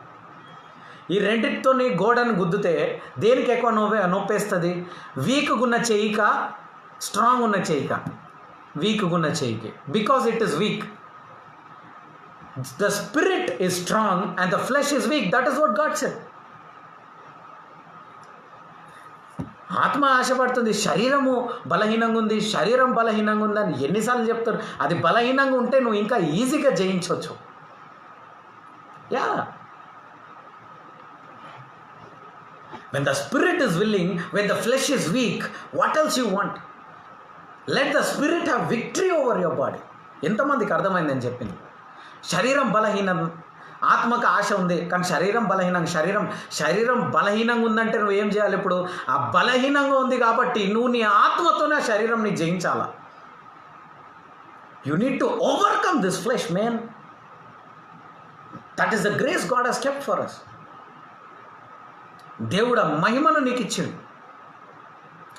ఈ రెండిటితో గోడను గుద్దితే దేనికి ఎక్కువ నొప్పేస్తుంది? వీక్గా ఉన్న చెయ్యిక, స్ట్రాంగ్ ఉన్న చెయ్యిక? వీక్గా ఉన్న చెయ్యికి, because it is weak. The spirit is strong and the flesh is weak. That is what God said. ఆత్మ ఆశపడుతుంది, శరీరము బలహీనంగా ఉంది, శరీరం బలహీనంగా ఉంది అని ఎన్నిసార్లు చెప్తారు. అది బలహీనంగా ఉంటే నువ్వు ఇంకా ఈజీగా జయించవచ్చు. Yeah, when the spirit is willing, when the flesh is weak, what else you want? Let the spirit have victory over your body. ఎంతమందికి అర్థమైందని చెప్పింది. శరీరం బలహీనం, ఆత్మకు ఆశ ఉంది కానీ శరీరం శరీరం బలహీనంగా ఉందంటే నువ్వు ఏం చేయాలి? ఇప్పుడు ఆ బలహీనంగా ఉంది కాబట్టి నువ్వు నీ ఆత్మతోనే ఆ శరీరంని జయించాలా. You need to overcome this flesh man. That is the grace God has kept for us. దేవుడు ఆ మహిమను నీకు ఇచ్చింది.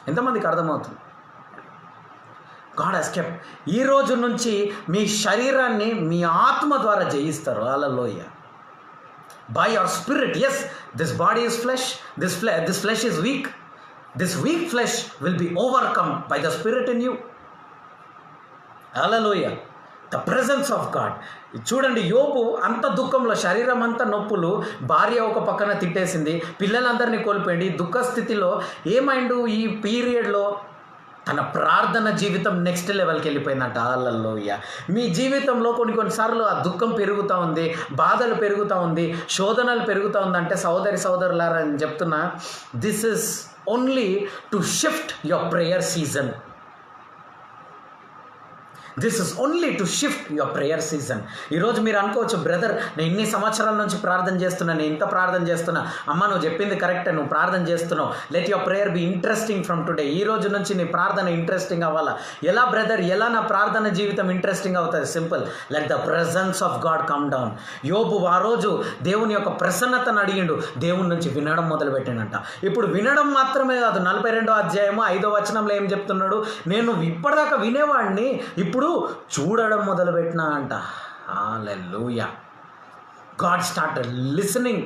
ఎంతమందికి అర్థమవుతుంది? God has kept. ఈ రోజు నుంచి మీ శరీరాన్ని మీ ఆత్మ ద్వారా జయిస్తారు. Hallelujah. By your spirit. Yes, this body is flesh, this flesh is weak. This weak flesh will be overcome by the spirit in you. Hallelujah. The presence of God. చూడండి, యోబు అంత దుఃఖంలో, శరీరం అంతా నొప్పులు, భార్య ఒక పక్కన తిట్టేసింది, పిల్లలందరినీ కోల్పోయింది, దుఃఖ స్థితిలో ఏమైండు? ఈ పీరియడ్లో తన ప్రార్థన జీవితం నెక్స్ట్ లెవెల్కి వెళ్ళిపోయిందంట. హల్లెలూయా. మీ జీవితంలో కొన్నిసార్లు ఆ దుఃఖం పెరుగుతూ ఉంది, బాధలు పెరుగుతూ ఉంది, శోధనలు పెరుగుతూ ఉందంటే సోదరులారా అని చెప్తున్నా, this is only to shift your prayer season. This is only to shift your prayer season. ఈరోజు మీరు అనుకోవచ్చు, బ్రదర్ నేను ఇన్ని సంవత్సరాల నుంచి ప్రార్థన చేస్తున్నా, నేను ఇంత ప్రార్థన చేస్తున్నా. అమ్మ నువ్వు చెప్పింది కరెక్టే, నువ్వు ప్రార్థన చేస్తున్నావు. Let your prayer be interesting from today. ఈ రోజు నుంచి నీ ప్రార్థన ఇంట్రెస్టింగ్ అవ్వాలా. ఎలా బ్రదర్, ఎలా నా ప్రార్థన జీవితం ఇంట్రెస్టింగ్ అవుతుంది? Simple, let the presence of God come down. యోబు ఆ రోజు దేవుని యొక్క ప్రసన్నతను అడిగిండు, దేవుని నుంచి వినడం మొదలుపెట్టిండంట. ఇప్పుడు వినడం మాత్రమే కాదు, 42వ అధ్యాయము 5వ వచనంలో ఏం చెప్తున్నాడు? నేను ఇప్పటిదాకా వినేవాడిని, ఇప్పుడు చూడడం మొదలుపెట్టినా అంట. హల్లెలూయా. God started listening.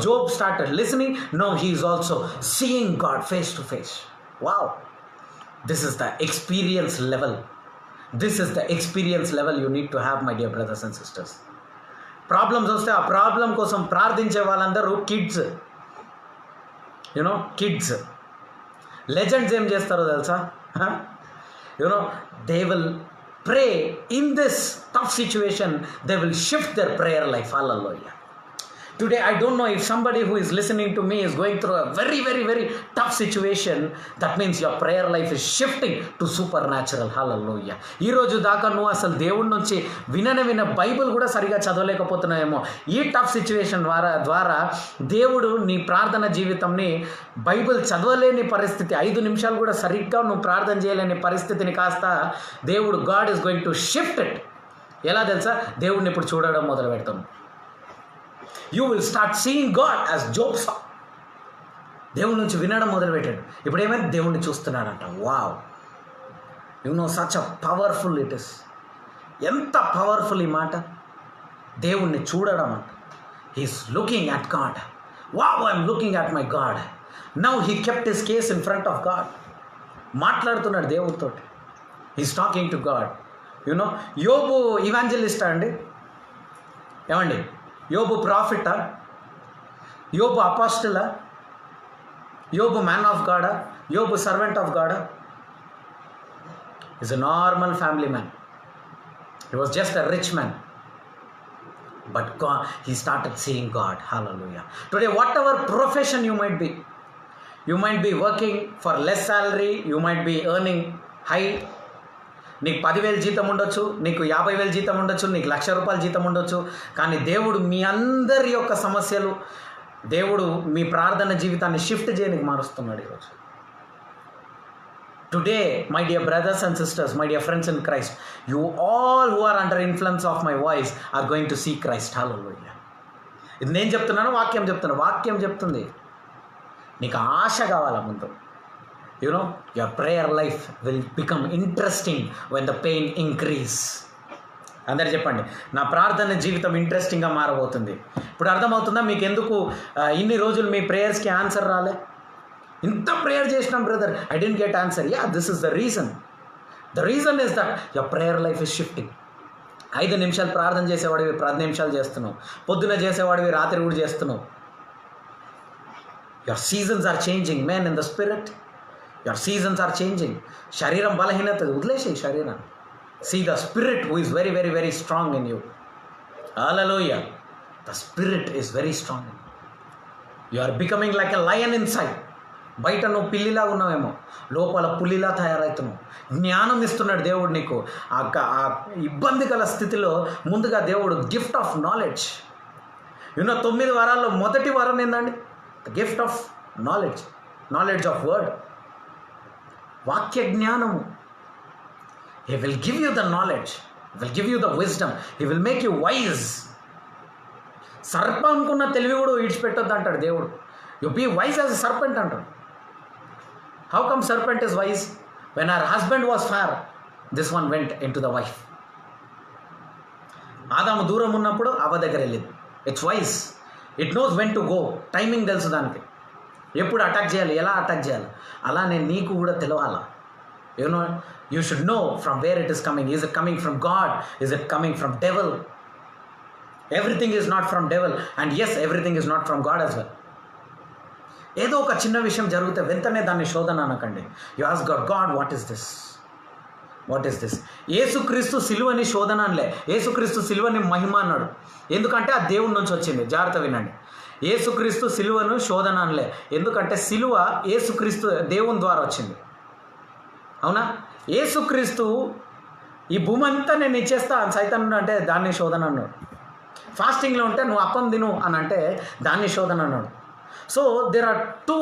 Job started listening. Now he is also seeing God face to face. Wow. This is the experience level. This is the experience level you need to have, my dear brothers and sisters. Problems వస్తే ఆ problem కోసం ప్రార్థించే వాళ్ళందరూ kids. Kids legends ఏం చేస్తారో తెలుసా? they will pray in this tough situation. They will shift their prayer life. Hallelujah. Today I don't know if somebody who is listening to me is going through a very very very tough situation. That means your prayer life is shifting to supernatural. Hallelujah. ఈ రోజు దాకా నువ్వు అసలు దేవుడి నుంచి విన Bible కూడా సరిగా చదవలేకపోతున్నావేమో. ఈ టఫ్ సిచ్యువేషన్ ద్వారా దేవుడు నీ ప్రార్థన జీవితంని, బైబిల్ చదవలేని పరిస్థితి, 5 నిమిషాలు కూడా సరిగ్గా నువ్వు ప్రార్థన చేయలేని పరిస్థితిని కాస్త దేవుడు God is going to shift it. ఎలా తెలుసా? దేవుడిని ఇప్పుడు చూడడం మొదలు పెడతాం. You will start seeing God as Job saw. దేవుడి నుంచి వినడం మొదలుపెట్టాడు. ఇప్పుడు ఏమైనా దేవుడిని చూస్తున్నాడంట. Wow, such a powerful it is. ఎంత పవర్ఫుల్ ఈ మాట, దేవుణ్ణి చూడడం అంట. He's looking at God. Wow, I'm looking at my God. Now he kept his case in front of God. మాట్లాడుతున్నాడు దేవుడితో. He's talking to God. యోబు ఇవాంజలిస్టా అండి? ఏమండి, యోబు ప్రాఫిటా? యోబు అపాస్టలా? యోబు మ్యాన్ ఆఫ్ గాడా? Yobu servant of God is a normal family man. He was just a rich man. But God, he started seeing God. Hallelujah. Today, whatever profession you might be working for less salary, you might be earning high. నీకు 10,000 జీతం ఉండొచ్చు, నీకు 50,000 జీతం ఉండొచ్చు, నీకు ₹1,00,000 జీతం ఉండొచ్చు. కానీ దేవుడు మీ అందరి యొక్క సమస్యలు, దేవుడు మీ ప్రార్థన జీవితాన్ని షిఫ్ట్ చేయడానికి మారుస్తున్నాడు ఈరోజు. Today, my dear brothers and sisters, my dear friends in Christ, you all who are under influence of my voice are going to see Christ. Hallelujah. ఇది నేను చెప్తున్నాను, వాక్యం చెప్తుంది. నీకు ఆశ కావాలా ముందు. Your prayer life will become interesting when the pain increase. అందరు చెప్పండి, నా ప్రార్థన జీవితం ఇంట్రెస్టింగ్గా మారబోతుంది. ఇప్పుడు అర్థమవుతుందా మీకు ఎందుకు ఇన్ని రోజులు మీ ప్రేయర్స్కి ఆన్సర్ రాలే? ఇంత ప్రేయర్ చేసినాం brother, I didn't get answer. This is the reason. The reason is that your prayer life is shifting. 5 నిమిషాలు ప్రార్థన చేసేవాడివి 10 నిమిషాలు చేస్తున్నావు. పొద్దున చేసేవాడివి రాత్రి కూడా చేస్తున్నావు. Your seasons are changing man in the spirit. Your seasons are changing. శరీరం బలహీనత వదిలేసే శరీరాన్ని. See the spirit who is very very very strong in you. Hallelujah. The spirit is very strong in you. You are becoming like a lion inside. బయట నువ్వు పిల్లిలా ఉన్నావేమో, లోపల పులిలా తయారవుతున్నావు. జ్ఞానం ఇస్తున్నాడు దేవుడు నీకు. ఆ ఇబ్బంది గల స్థితిలో ముందుగా దేవుడు గిఫ్ట్ ఆఫ్ నాలెడ్జ్. 9 వారాల్లో మొదటి వారం ఏందండి? Gift of knowledge of word, వాక్య జ్ఞానము. He will give you the knowledge, will give you the wisdom, he will make you wise. సర్పం అనుకున్న తెలివి కూడా విడిచిపెట్టొద్దు అంటాడు దేవుడు. You be wise as a serpent అంటాడు. How come serpent is wise? When her husband was far, this one went into the wife. ఆదాము దూరం ఉన్నప్పుడు అవ్వ దగ్గర వెళ్ళింది. It's wise. It knows when to go. Timing తెలుసు దానికి, ఎప్పుడు అటాక్ చేయాలి, ఎలా అటాక్ చేయాలి. అలానే నీకు కూడా తెలవాలా. You should know from where it is coming. Is it coming from God? Is it coming from devil? Everything is not from devil and yes, everything is not from God as well. ఏదో ఒక చిన్న విషయం జరిగితే వెంటనే దాన్ని శోధన అనకండి. You ask God, what is this? Yesukristu సిలువని శోధన అనలే, యేసుక్రీస్తు సిలువని మహిమ అన్నాడు. ఎందుకంటే ఆ దేవుడి నుంచి వచ్చింది. జాగ్రత్త వినండి. యేసుక్రీస్తు సిలువను శోధన అనలే, ఎందుకంటే సిలువ యేసుక్రీస్తు దేవుని ద్వారా వచ్చింది. అవునా? యేసుక్రీస్తు ఈ భూమి అంతా నేను ఇచ్చేస్తా సైతానుడు అంటే దాన్ని శోధన అన్నాడు. ఫాస్టింగ్లో ఉంటే నువ్వు అప్పం తిను అని అంటే దాన్ని శోధన అన్నాడు. So there are 2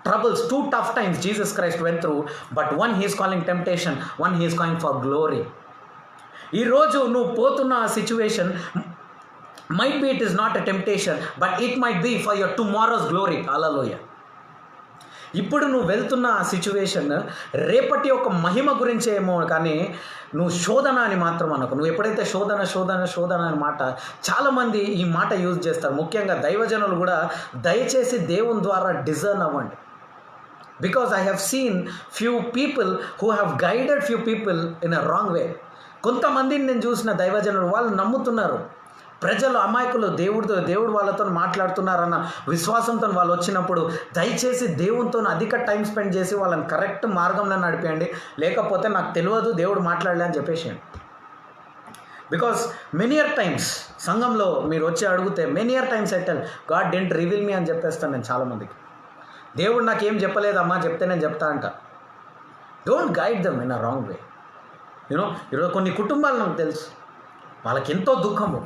troubles, 2 tough times Jesus Christ went through, but one he is calling temptation, one he is calling for glory. ఈ రోజు నువ్వు పోతున్న situation might be it is not a temptation, but it might be for your tomorrow's glory. Hallelujah. ఇప్పుడు నువ్వు వెళ్తున్న ఆ situation రేపటి యొక్క మహిమ గురించే ఏమో, కానీ నువ్వు శోధన అని మాత్రం అనకు. నువ్వు ఎప్పుడైతే శోధన అని మాట, చాలామంది ఈ మాట యూజ్ చేస్తారు. ముఖ్యంగా దైవజనులు కూడా దయచేసి దేవుని ద్వారా డిజర్న్ అవ్వండి. Because I have seen few people who have guided few people in a wrong way. కొంతమందిని నేను చూసిన దైవజనులు వాళ్ళు నమ్ముతున్నారు. ప్రజలు అమాయకులు, దేవుడు వాళ్ళతో మాట్లాడుతున్నారన్న విశ్వాసంతో వాళ్ళు వచ్చినప్పుడు దయచేసి దేవునితో అధిక టైం స్పెండ్ చేసి వాళ్ళని కరెక్ట్ మార్గంలో నడిపేయండి. లేకపోతే నాకు తెలియదు దేవుడు మాట్లాడలే అని చెప్పేసేయండి. బికాస్ మెనీ ఇయర్ టైమ్స్ సంఘంలో మీరు వచ్చి అడిగితే మెనీ ఇయర్ టైమ్స్ ఎట్టల్ గాడ్ డెంట్ రివీల్ మీ అని చెప్పేస్తాను నేను చాలామందికి. దేవుడు నాకేం చెప్పలేదమ్మా, చెప్తే నేను చెప్తా అంట. Don't guide them in a wrong way. ఈరోజు కొన్ని కుటుంబాలు నాకు తెలుసు, వాళ్ళకి ఎంతో దుఃఖము.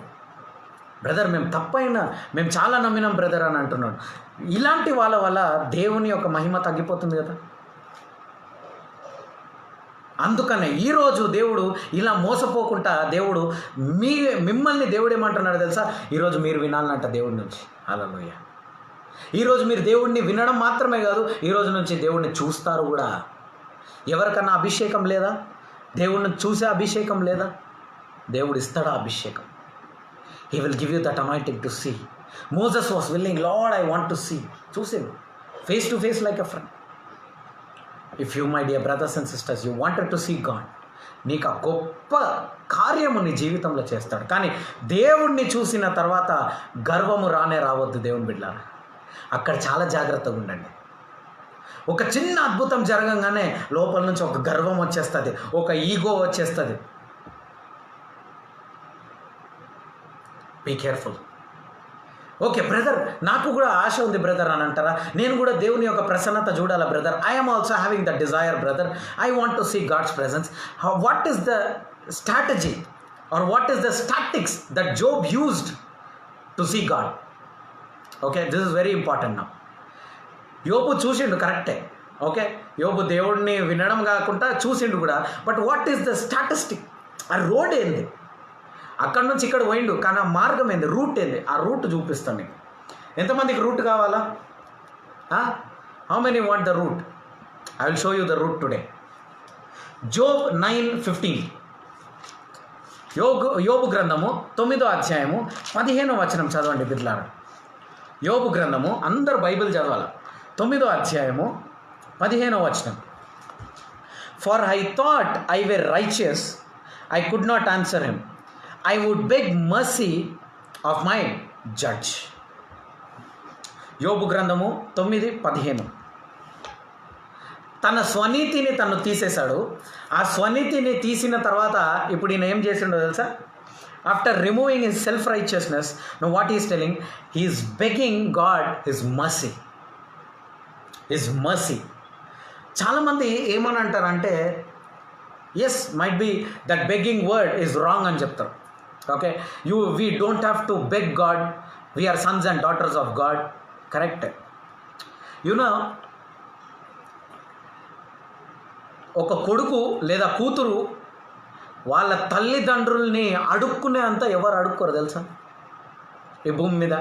బ్రదర్ మేము చాలా నమ్మినాం బ్రదర్ అని అంటున్నాడు. ఇలాంటి వాళ్ళ వల్ల దేవుని యొక్క మహిమ తగ్గిపోతుంది కదా. అందుకనే ఈరోజు దేవుడు ఇలా మోసపోకుండా దేవుడు మిమ్మల్ని దేవుడు ఏమంటున్నాడు తెలుసా? ఈరోజు మీరు వినాలనంట దేవుడి నుంచి. హల్లెలూయా. ఈరోజు మీరు దేవుడిని వినడం మాత్రమే కాదు, ఈరోజు నుంచి దేవుడిని చూస్తారు కూడా. ఎవరికన్నా అభిషేకం లేదా? దేవుడిని చూసే అభిషేకం లేదా? దేవుడు ఇస్తాడా అభిషేకం? He will give you that anointing to see. Moses was willing, Lord, I want to see. Choose him face to face like a friend. If you, my dear brothers and sisters, you wanted to see God, నీకు ఆ గొప్ప కార్యము నీ జీవితంలో చేస్తాడు. కానీ దేవుణ్ణి చూసిన తర్వాత గర్వము రావద్దు దేవుని బిడ్డలారా. అక్కడ చాలా జాగ్రత్తగా ఉండండి. ఒక చిన్న అద్భుతం జరగంగానే లోపల నుంచి ఒక గర్వం వచ్చేస్తుంది, ఒక ఈగో వచ్చేస్తుంది. Be careful. ఓకే బ్రదర్, నాకు కూడా ఆశ ఉంది బ్రదర్ అని అంటారా? నేను కూడా దేవుని యొక్క ప్రసన్నత చూడాలా brother. I'm also having the desire brother. I want to see God's presence. What is the strategy or what is the statics that Job used to see God? Okay, this is very important now. యోబు చూసిండు, కరెక్టే. Okay, యోబు దేవుడిని వినడం కాకుండా చూసిండు కూడా. But what is the statistic? ఆ రోడ్ ఏంది? అక్కడ నుంచి ఇక్కడ పోయిండు, కానీ ఆ మార్గం ఏంది, రూట్ ఏంది? ఆ రూట్ చూపిస్తాను నీకు. ఎంతమందికి రూట్ కావాలా? How many want the route? I will show you the route today. Job 9:15. యోబు గ్రంథము 9వ అధ్యాయము 15వ వచనం చదవండి బిడ్డలారా. యోబు గ్రంథము, అందరూ బైబిల్ చదవాలి. 9వ అధ్యాయము 15వ వచనం. For I thought I were righteous, I could not answer him. I would beg mercy of my judge. యోబు గ్రంథము 9:15. తన స్వనీతిని తను తీసేశాడు. ఆ స్వనీతిని తీసిన తర్వాత ఇప్పుడు ఈయన ఏం చేసిండో తెలుసా? After removing his self righteousness, know what is telling? He is begging God his mercy. His mercy. చాలామంది ఏమని అంటారంటే, yes, might be that begging word is wrong అని చెప్తారు. Okay, we don't have to beg God. We are sons and daughters of God. Correct? You know, ఒక కొడుకు లేదా కూతురు వాళ్ళ తల్లిదండ్రుల్ని అడుక్కునే అంత ఎవరు అడుక్కోరు తెలుసా ఈ భూమి మీద.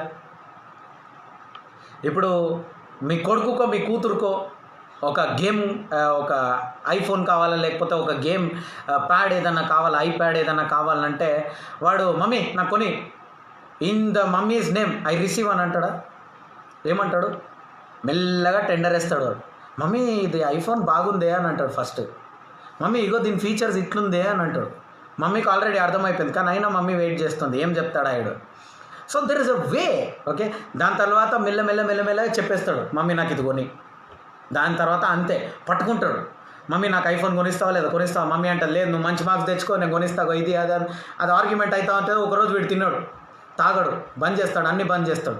ఇప్పుడు మీ కొడుకుకో మీ కూతురుకో ఒక గేమ్, ఒక ఐఫోన్ కావాలా, లేకపోతే ఒక గేమ్ ప్యాడ్ ఏదన్నా కావాలా, ఐప్యాడ్ ఏదన్నా కావాలంటే వాడు మమ్మీ నాకు కొని, in the mummies name I receive అని అంటాడా? ఏమంటాడు? మెల్లగా టెండర్ వేస్తాడు వాడు. మమ్మీ ఇది ఐఫోన్ బాగుందే అని అంటాడు ఫస్ట్. మమ్మీ ఇగో దీని ఫీచర్స్ ఇట్లుందే అని అంటాడు. మమ్మీకి ఆల్రెడీ అర్థమైపోయింది, కానీ అయినా మమ్మీ వెయిట్ చేస్తుంది, ఏం చెప్తాడా ఆయుడు. So there is a way. Okay, దాని తర్వాత మెల్లమెల్లగా చెప్పేస్తాడు, మమ్మీ నాకు ఇది కొని. దాని తర్వాత అంతే పట్టుకుంటాడు, మమ్మీ నాకు ఐఫోన్ కొనిస్తావా లేదా? కొనిస్తావా? మమ్మీ అంటే లేదు, నువ్వు మంచి మార్క్స్ తెచ్చుకో, నేను కొనిస్తావు, ఇది అది అది ఆర్గ్యుమెంట్ అవుతా ఉంటుంది. ఒకరోజు వీడు తిన్నాడు, తాగడు, బంద్ చేస్తాడు, అన్నీ బంద్ చేస్తాడు,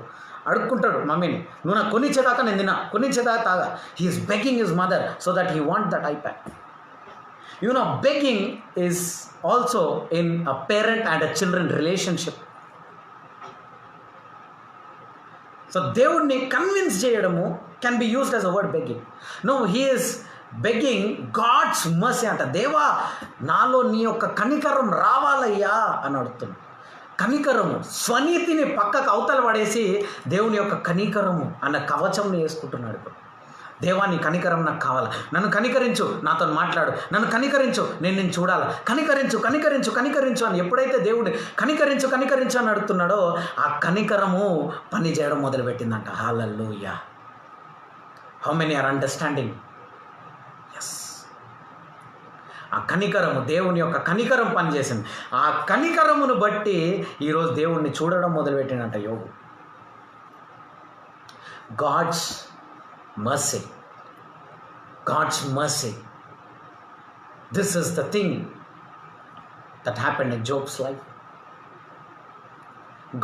అడుక్కుంటాడు మమ్మీని, నువ్వు నాకు కొనిచ్చేదాకా నేను తిన్నా, కొనిచ్చేదాకా తాగా. He is begging his mother so that he want that iPad. You know, begging is also in a parent and a children relationship. So దేవుడిని కన్విన్స్ చేయడము can be used as a word begging. No, he is begging God's mercy అంట. దేవా నాలో నీ యొక్క కనికరం రావాలయ్యా అని అడుగుతున్నాడు. కనికరము, స్వనీతిని పక్కకు అవతల పడేసి దేవుని యొక్క కనికరము అన్న కవచంని వేసుకుంటున్నాడు. ఇప్పుడు దేవా నీ కనికరం నాకు కావాలా, నన్ను కనికరించు, నాతో మాట్లాడు, నన్ను కనికరించు, నేను నిన్ను చూడాలా, కనికరించు కనికరించు కనికరించు అని ఎప్పుడైతే దేవుడిని కనికరించు కనికరించు అని అడుగుతున్నాడో ఆ కనికరము పని చేయడం మొదలుపెట్టిందంట. Hallelujah. How many are understanding? Yes, ఆ కనికరము, దేవుని యొక్క కనికరం పనిచేసింది. ఆ కనికరమును బట్టి ఈరోజు దేవుణ్ణి చూడడం మొదలుపెట్టినంట యోబు. God's mercy, God's mercy. This is the thing that happened in Job's life.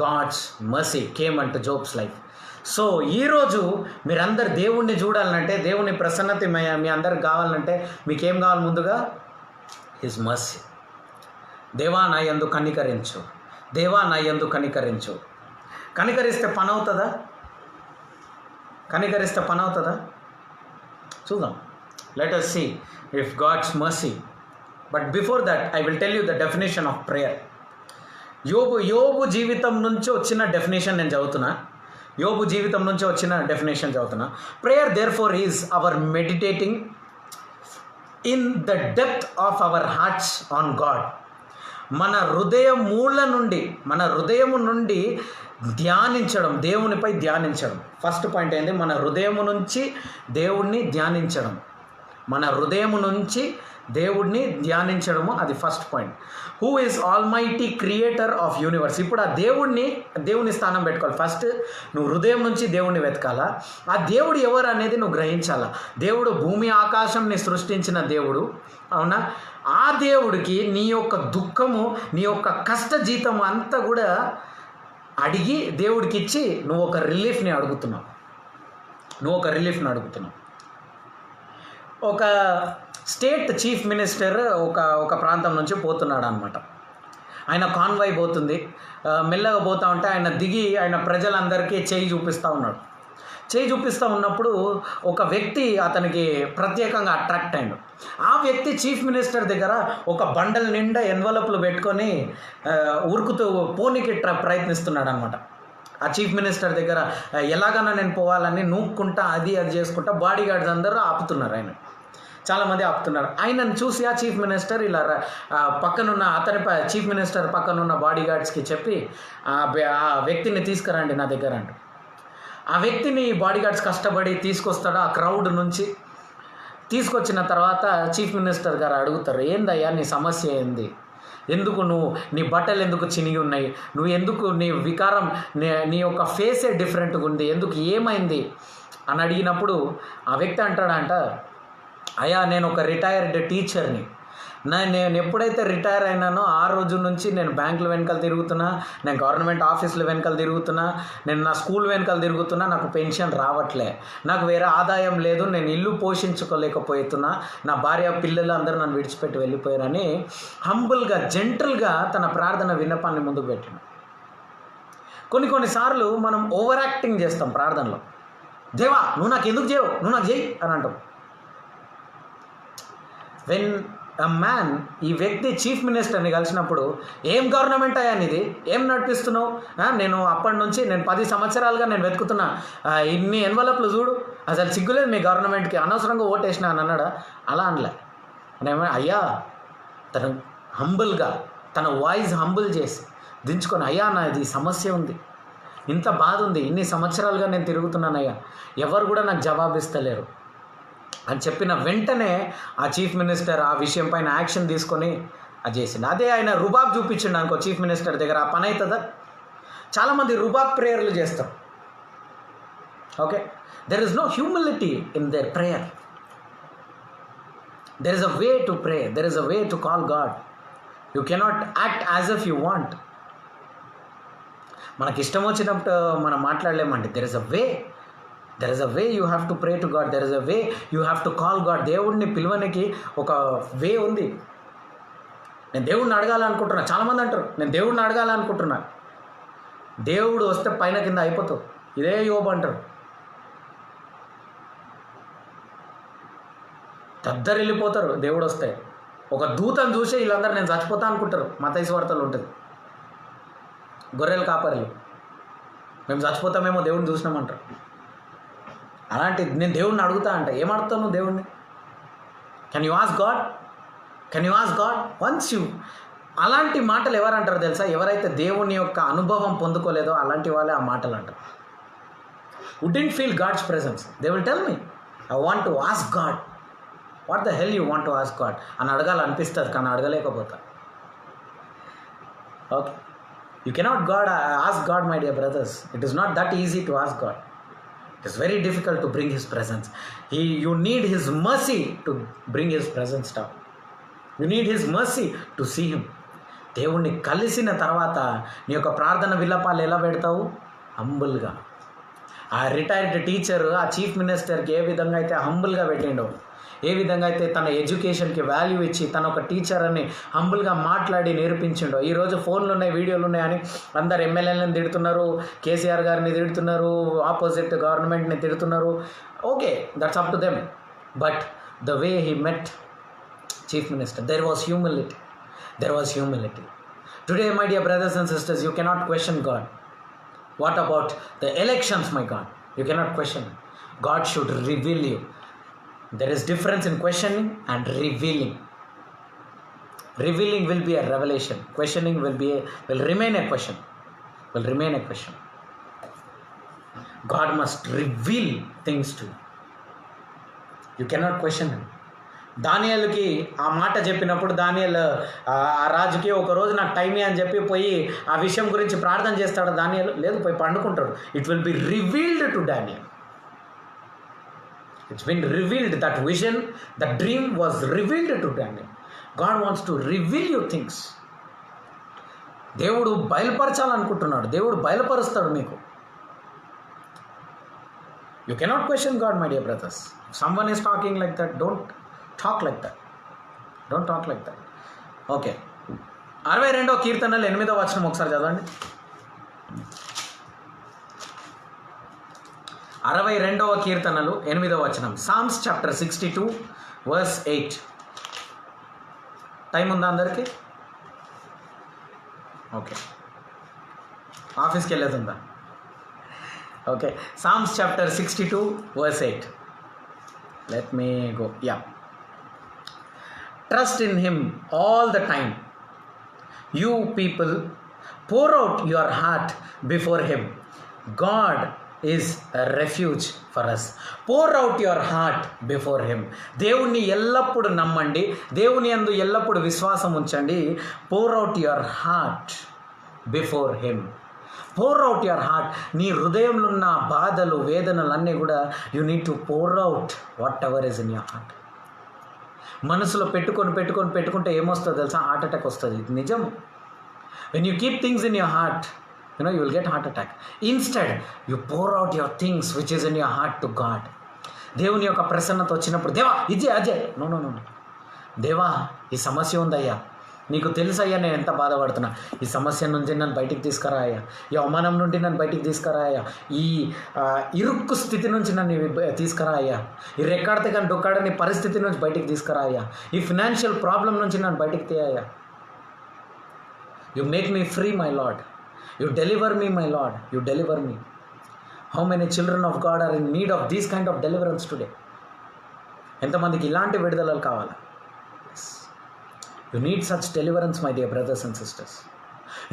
God's mercy came unto Job's life. So ఈరోజు మీరందరు దేవుణ్ణి చూడాలంటే, దేవుని ప్రసన్నత మీ అందరికి కావాలంటే మీకేం కావాలి? ముందుగా హిజ్ మర్సీ. దేవా నా యందు కనికరించు, దేవా నా యందు కనికరించు. కనికరిస్తే పని అవుతుందా? కనికరిస్తే పని అవుతుందా? చూద్దాం. Let us see if God's mercy. But before that I will tell you the definition of prayer. యోబు జీవితం నుంచి వచ్చిన డెఫినేషన్ నేను చదువుతున్నా. యోబు జీవితం నుంచి వచ్చిన డెఫినేషన్ చదువుతున్నా. Prayer therefore is our meditating in the depth of our hearts on God. మన హృదయము నుండి ధ్యానించడం, దేవునిపై ధ్యానించడం. ఫస్ట్ పాయింట్ ఏంటి? మన హృదయము నుంచి దేవుణ్ణి ధ్యానించడం. మన హృదయము నుంచి దేవుడిని ధ్యానించడము, అది first point. Who is almighty creator of universe. ఇప్పుడు ఆ దేవుని స్థానం పెట్టుకోవాలి. ఫస్ట్ నువ్వు హృదయం నుంచి దేవుణ్ణి వెతకాలా. ఆ దేవుడు ఎవరు అనేది నువ్వు గ్రహించాలా. దేవుడు భూమి ఆకాశంని సృష్టించిన దేవుడు, అవునా? ఆ దేవుడికి నీ యొక్క దుఃఖము, నీ యొక్క కష్ట జీతం అంతా కూడా అడిగి దేవుడికి ఇచ్చి నువ్వు ఒక రిలీఫ్ని అడుగుతున్నావు. ఒక స్టేట్ చీఫ్ మినిస్టర్ ఒక ప్రాంతం నుంచి పోతున్నాడు అనమాట. ఆయన కాన్వాయ్ పోతుంది. మెల్లగా పోతూ ఉంటే ఆయన దిగి ఆయన ప్రజలందరికీ చేయి చూపిస్తూ ఉన్నప్పుడు ఒక వ్యక్తి అతనికి ప్రత్యేకంగా అట్రాక్ట్ అయ్యాడు. ఆ వ్యక్తి చీఫ్ మినిస్టర్ దగ్గర ఒక బండల్ నిండా ఎన్వలప్లు పెట్టుకొని ఉరుకుతూ పోనీకి ప్రయత్నిస్తున్నాడు అనమాట. ఆ చీఫ్ మినిస్టర్ దగ్గర ఎలాగైనా నేను పోవాలని నూక్కుంటా అది చేసుకుంటా బాడీ గార్డ్స్ అందరూ ఆపుతున్నారు. చాలామంది ఆపుతున్నారు. ఆయనను చూసి ఆ చీఫ్ మినిస్టర్ ఇలా చీఫ్ మినిస్టర్ పక్కనున్న బాడీ గార్డ్స్కి చెప్పి ఆ వ్యక్తిని తీసుకురండి నా దగ్గర అంటూ. ఆ వ్యక్తిని బాడీ గార్డ్స్ కష్టపడి తీసుకొస్తాడు ఆ క్రౌడ్ నుంచి. తీసుకొచ్చిన తర్వాత చీఫ్ మినిస్టర్ గారు అడుగుతారు, ఏందయ్యా నీ సమస్య ఏంది, ఎందుకు నీ బట్టలు ఎందుకు చినిగి ఉన్నాయి, నువ్వు ఎందుకు నీ వికారం, నీ యొక్క ఫేసే డిఫరెంట్గా ఉంది, ఎందుకు ఏమైంది అని అడిగినప్పుడు ఆ వ్యక్తి అంటాడంట, అయ్యా నేను ఒక రిటైర్డ్ టీచర్ని, నేను ఎప్పుడైతే రిటైర్ అయినానో ఆ రోజు నుంచి నేను బ్యాంకుల వెనకాల తిరుగుతున్నా, నేను గవర్నమెంట్ ఆఫీసుల వెనకాల తిరుగుతున్నా, నేను నా స్కూల్ వెనకాల తిరుగుతున్నా, నాకు పెన్షన్ రావట్లే, నాకు వేరే ఆదాయం లేదు, నేను ఇల్లు పోషించుకోలేకపోతున్నా, నా భార్య పిల్లలు అందరూ నన్ను విడిచిపెట్టి వెళ్ళిపోయారని హంబుల్గా జెంటల్గా తన ప్రార్థన విన్నపాన్ని ముందుకు పెట్టాను. కొన్నిసార్లు మనం ఓవర్ యాక్టింగ్ చేస్తాం ప్రార్థనలో. దేవా నువ్వు నాకు ఎందుకు చేయవు, నువ్వు నాకు చేయి అని అంటాం. వెన్ ఈ వ్యక్తి చీఫ్ మినిస్టర్ని కలిసినప్పుడు, ఏం గవర్నమెంట్ అయ్యా ఇది, ఏం నడిపిస్తున్నావు, నేను అప్పటి నుంచి 10 సంవత్సరాలుగా నేను వెతుకుతున్నా, ఇన్ని ఎన్వలప్లు చూడు, అసలు సిగ్గులేదు మీ గవర్నమెంట్కి, అనవసరంగా ఓటేసినా అని అన్నాడా? అలా అనలే. అయ్యా తను హంబుల్గా తన వాయిస్ హంబుల్ చేసి దించుకొని, అయ్యా నాది సమస్య ఉంది, ఇంత బాధ ఉంది, ఇన్ని సంవత్సరాలుగా నేను తిరుగుతున్నానయ్యా, ఎవరు కూడా నాకు జవాబిస్తలేరు అని చెప్పిన వెంటనే ఆ చీఫ్ మినిస్టర్ ఆ విషయం పైన యాక్షన్ తీసుకొని అది చేసిండు. అదే ఆయన రుబాబ్ చూపించిండు అనుకో చీఫ్ మినిస్టర్ దగ్గర, ఆ పని అవుతుందా? చాలామంది రుబాబ్ ప్రేయర్లు చేస్తారు. Okay, there is no humility in their prayer. There is a way to pray, there is a way to call God. You cannot act as if you want. మనకి ఇష్టం వచ్చినప్పుడు మనం మాట్లాడలేమండి. There is a way you have to pray to God, there is a way you have to call God. దేవుడిని పిలువనికి ఒక వే ఉంది. నేను దేవుడిని అడగాలనుకుంటున్నా. చాలామంది అంటారు నేను దేవుడిని అడగాలనుకుంటున్నా, దేవుడు వస్తే పైన కింద అయిపోతావు. ఇదే యోబు అంటారు. దద్దరు వెళ్ళిపోతారు దేవుడు వస్తే. ఒక దూతను చూసి వీళ్ళందరూ నేను చచ్చిపోతా అనుకుంటారు. మత్తయి సువార్తలో ఉంటుంది. గొర్రెలు కాపరిలు మేము చచ్చిపోతామేమో దేవుడిని చూసినామంటారు. అలాంటి నేను దేవుడిని అడుగుతా అంట. ఏం అడుగుతావు నువ్వు దేవుడిని? Can you ask God once you. అలాంటి మాటలు ఎవరంటారు తెలుసా? ఎవరైతే దేవుని యొక్క అనుభవం పొందుకోలేదో అలాంటి వాళ్ళే ఆ మాటలు అంటారు. Wouldn't feel God's presence, they will tell me I want to ask God. What the hell you want to ask God అని అడగాలనిపిస్తుంది, కానీ అడగలేకపోతా. Okay, you cannot ask God, my dear brothers. It is not that easy to ask God. It is very difficult to bring his presence. You need his mercy to bring his presence down. You need his mercy to see him. దేవుణ్ణి కలిసిన తర్వాత నీ యొక్క ప్రార్థన విన్నపాలు ఎలా పెడతావు? హంబుల్గా. ఆ రిటైర్డ్ టీచర్ ఆ చీఫ్ మినిస్టర్కి ఏ విధంగా అయితే హంబుల్గా పెట్టిండో, ఏ విధంగా అయితే తన ఎడ్యుకేషన్కి వాల్యూ ఇచ్చి తన ఒక టీచర్ అని హంబుల్గా మాట్లాడి నేర్పించిండో. ఈరోజు ఫోన్లు ఉన్నాయి, వీడియోలు ఉన్నాయని అందరు ఎమ్మెల్యేలను తిడుతున్నారు, కేసీఆర్ గారిని తిడుతున్నారు, ఆపోజిట్ గవర్నమెంట్ని తిడుతున్నారు. Okay, that's up to them. But the way he met chief minister, there was humility. Today my dear brothers and sisters, you cannot question God. What about the elections, my God? You cannot question. God should reveal you. There is difference in questioning and revealing. Revealing will be a revelation. Questioning will remain a question. God must reveal things to you. You cannot question him. దానియేలుకి ఆ మాట చెప్పినప్పుడు దానియేలు ఆ రాజుకి ఒక రోజు నాకు time అని చెప్పి పోయి ఆ విషయం గురించి ప్రార్థన చేస్తాడు. దానియేలు లేదు, పోయి పండుకుంటాడు. It will be revealed to Daniel. It's been revealed. That vision, that dream was revealed to Daniel. God wants to reveal you things. దేవుడు బయలుపరచాలనుకుంటున్నాడు. దేవుడు బయలుపరుస్తాడు మీకు. You cannot question God, my dear brothers. Someone is talking like that, don't talk like that. Don't talk like that. Okay, 62వ కీర్తనలు 8వ వచనం ఒకసారి చదవండి. 62వ కీర్తనలు 8వ వచనం. Psalms chapter 62 verse 8. టైం ఉందా అందరికీ? ఓకే, ఆఫీస్కి వెళ్ళేది okay, Psalms chapter 62 verse 8. Let me go. Yeah. Trust in him all the time. You people, pour out your heart before him. God is a refuge for us. Pour out your heart before him. దేవుని ఎల్లప్పుడు నమ్మండి, దేవుని యందు ఎల్లప్పుడు విశ్వాసం ఉంచండి. Pour out your heart before him. pour out your heart. నీ హృదయంలో ఉన్న బాధలు వేదనలన్నీ కూడా you need to pour out whatever is in your heart. మనసులో పెట్టుకుంటే ఏమొస్తుందో తెలుసా? హార్ట్ అటాక్ వస్తుంది. ఇది నిజం. When you keep things in your heart, you will get heart attack. Instead, you pour out your things which is in your heart to God. దేవుని యొక్క ప్రసన్నత వచ్చినప్పుడు, దేవా ఇదే అజయ్, నో, దేవా ఈ సమస్య ఉందయ్యా, నీకు తెలుసయ్యా నేను ఎంత బాధపడుతున్నా, ఈ సమస్య నుంచి నన్ను బయటికి తీసుకురా అయ్యా, ఈ అవమానం నుండి నన్ను బయటికి తీసుకురా అయ్యా, ఈ ఇరుక్కు స్థితి నుంచి నన్ను తీసుకురా అయ్యా, ఈ రెక్కాడితే కానీ డొక్కాడని పరిస్థితి నుంచి బయటికి తీసుకురా అయ్యా, ఈ ఫినాన్షియల్ ప్రాబ్లం నుంచి నన్ను బయటికి తీయ్యా. You make me free my lord. You deliver me, my Lord. You deliver me. How many children of God are in need of this kind of deliverance today? ఎంతమందికి ఇలాంటి విడుదలలు కావాలా? You need such deliverance, my dear brothers and sisters.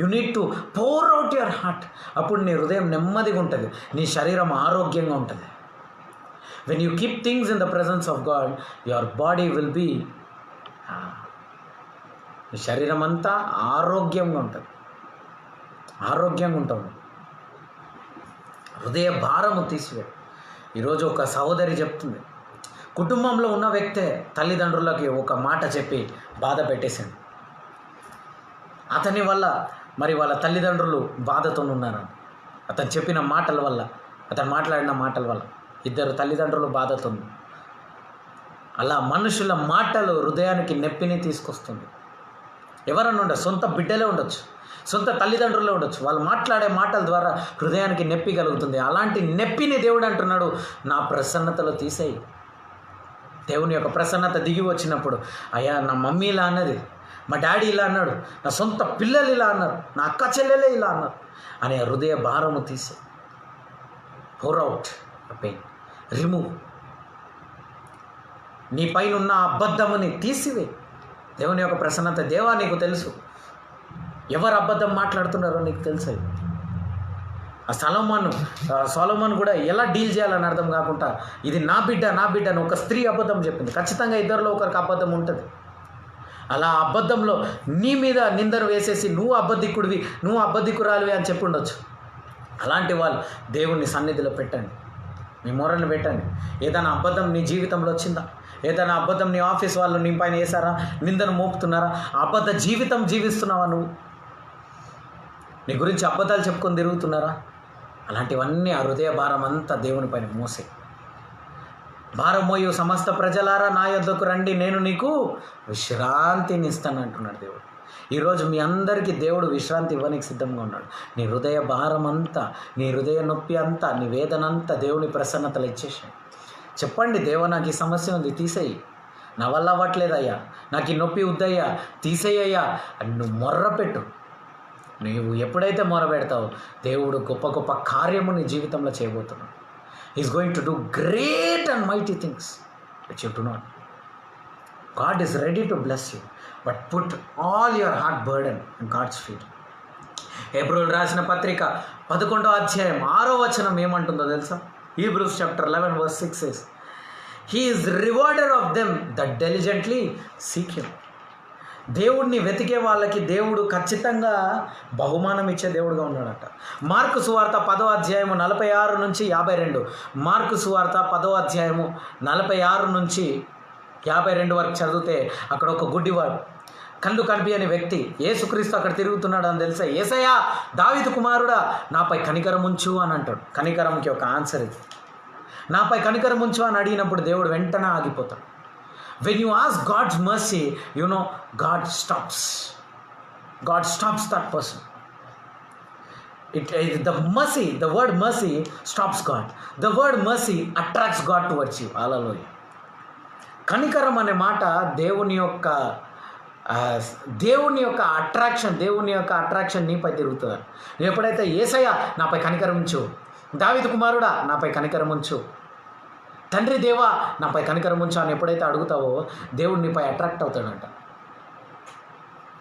You need to pour out your heart. అప్పుడు నీ హృదయం నెమ్మదిగా ఉంటుంది, నీ శరీరం ఆరోగ్యంగా ఉంటుంది. When you keep things in the presence of God, your body will be నీ శరీరం అంతా ఆరోగ్యంగా ఉంటుంది, ఆరోగ్యంగా ఉంటాము. హృదయ భారము తీసివే. ఈరోజు ఒక సహోదరి చెప్తుంది, కుటుంబంలో ఉన్న వ్యక్తే తల్లిదండ్రులకి ఒక మాట చెప్పి బాధ పెట్టేసింది. అతని వల్ల మరి వాళ్ళ తల్లిదండ్రులు బాధతో ఉన్నారు. అతను చెప్పిన మాటల వల్ల, అతను మాట్లాడిన మాటల వల్ల ఇద్దరు తల్లిదండ్రులు బాధతో. అలా మనుషుల మాటలు హృదయానికి నొప్పిని తీసుకొస్తుంది. ఎవరన్నా ఉండొచ్చు, సొంత బిడ్డలే ఉండొచ్చు, సొంత తల్లిదండ్రులే ఉండొచ్చు, వాళ్ళు మాట్లాడే మాటల ద్వారా హృదయానికి నొప్పి కలుగుతుంది. అలాంటి నొప్పిని దేవుడు అంటున్నాడు, నా ప్రసన్నతలో తీసేయి. దేవుని యొక్క ప్రసన్నత దిగి వచ్చినప్పుడు, అయ్యా నా మమ్మీ ఇలా అన్నది, మా డాడీ ఇలా అన్నాడు, నా సొంత పిల్లలు ఇలా అన్నారు, నా అక్క చెల్లెలే ఇలా అన్నారు అనే హృదయ భారము తీసే. pour out the pain, remove. నీ పైన ఉన్న అబద్ధముని తీసివే. దేవుని యొక్క ప్రసన్నత. దేవా నీకు తెలుసు ఎవరు అబద్ధం మాట్లాడుతున్నారో నీకు తెలుసు. ఆ సొలొమోను కూడా ఎలా డీల్ చేయాలని అర్థం కాకుండా, ఇది నా బిడ్డ అని ఒక స్త్రీ అబద్ధం చెప్పింది. ఖచ్చితంగా ఇద్దరిలో ఒకరికి అబద్ధం ఉంటుంది. అలా అబద్ధంలో నీ మీద నిందను వేసేసి నువ్వు అబద్ధికుడివి, నువ్వు అబద్ధికురాలివి అని చెప్పి ఉండొచ్చు. అలాంటి వాళ్ళు దేవుని సన్నిధిలో పెట్టండి, మీ మొరను పెట్టండి. ఏదైనా అబద్ధం నీ జీవితంలో వచ్చిందా? ఏదైనా అబద్ధం నీ ఆఫీస్ వాళ్ళు నీ పైన వేసారా? నిందను మోపుతున్నారా? అబద్ధ జీవితం జీవిస్తున్నావా? నువ్వు నీ గురించి అబద్ధాలు చెప్పుకొని తిరుగుతున్నారా? అలాంటివన్నీ ఆ హృదయ భారం అంతా దేవుని పైన మోసే. భారం మోయు సమస్త ప్రజలారా నా యొద్దకు రండి, నేను నీకు విశ్రాంతిని ఇస్తాను అంటున్నాడు దేవుడు. ఈరోజు మీ అందరికీ దేవుడు విశ్రాంతి ఇవ్వడానికి సిద్ధంగా ఉన్నాడు. నీ హృదయ భారం అంతా, నీ హృదయ నొప్పి అంతా, నీ వేదన అంతా దేవుని ప్రసన్నతలు ఇచ్చేసాయి. చెప్పండి, దేవా నాకు ఈ సమస్య ఉంది, తీసేయి, నా వల్ల అవ్వట్లేదయ్యా, నాకు ఈ నొప్పి వద్దయ్యా, తీసేయ్యా అని నువ్వు మొర్రపెట్టు. నువ్వు ఎప్పుడైతే మొరపెడతావో దేవుడు గొప్ప గొప్ప కార్యము నీ జీవితంలో చేయబోతున్నాడు. Is going to do great and mighty things which you do not. God is ready to bless you, but put all your heart burden in God's feet. Hebrolu రాసిన పత్రిక 11వ అధ్యాయం 6వ వచనం ఏమంటుందో తెలుసా? Hebrews chapter 11 verse 6 says, he is rewarder of them that diligently seek him. దేవుడిని వెతికే వాళ్ళకి దేవుడు ఖచ్చితంగా బహుమానం ఇచ్చే దేవుడుగా ఉన్నాడట. మార్కు సువార్త 10వ అధ్యాయము 46 నుంచి 52. మార్కు సువార్త 10వ అధ్యాయము 46 నుంచి 52 వరకు చదివితే అక్కడ ఒక గుడ్డివాడు, కళ్ళు కనిపించని వ్యక్తి యేసుక్రీస్తు అక్కడ తిరుగుతున్నాడు అని తెలిసే, యేసయ్యా దావీదు కుమారుడా నాపై కనికరం ఉంచు అని అంటాడు. కనికరంకి ఒక ఆన్సర్ ఇది. నాపై కనికరం ఉంచు అని అడిగినప్పుడు దేవుడు వెంటనే ఆగిపోతాడు. When you ask God's mercy, you know, God stops that person. The word mercy stops God. The word mercy attracts God towards you. Hallelujah. కనికరం అనే మాట దేవుని యొక్క అట్రాక్షన్ నీపై తిరుగుతుంది. నువ్వు ఎప్పుడైతే యేసయ్య నాపై కనికరం ఉంచు, దావీదు కుమారుడా నాపై కనికరం ఉంచు, తండ్రి దేవా నాపై కనికరం ఉంచు అని ఎప్పుడైతే అడుగుతావో దేవుడు నీపై అట్రాక్ట్ అవుతాడంట.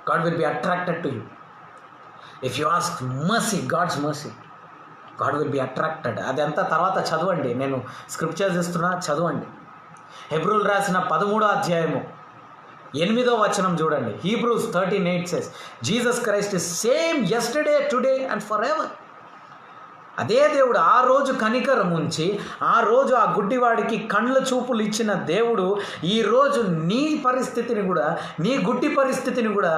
God will be attracted to you. If you ask mercy, God's mercy, God will be attracted. అదంతా తర్వాత చదవండి, నేను స్క్రిప్చర్స్ ఇస్తున్నా, చదవండి. హెబ్రూలు రాసిన 13వ అధ్యాయము 8వ వచనం చూడండి. Hebrews 13:8 says, Jesus Christ is same yesterday, today and for ever. అదే దేవుడు ఆ రోజు కనికరం ఉంచి ఆ రోజు ఆ గుడ్డివాడికి కండ్ల చూపులు ఇచ్చిన దేవుడు ఈరోజు నీ పరిస్థితిని కూడా, నీ గుడ్డి పరిస్థితిని కూడా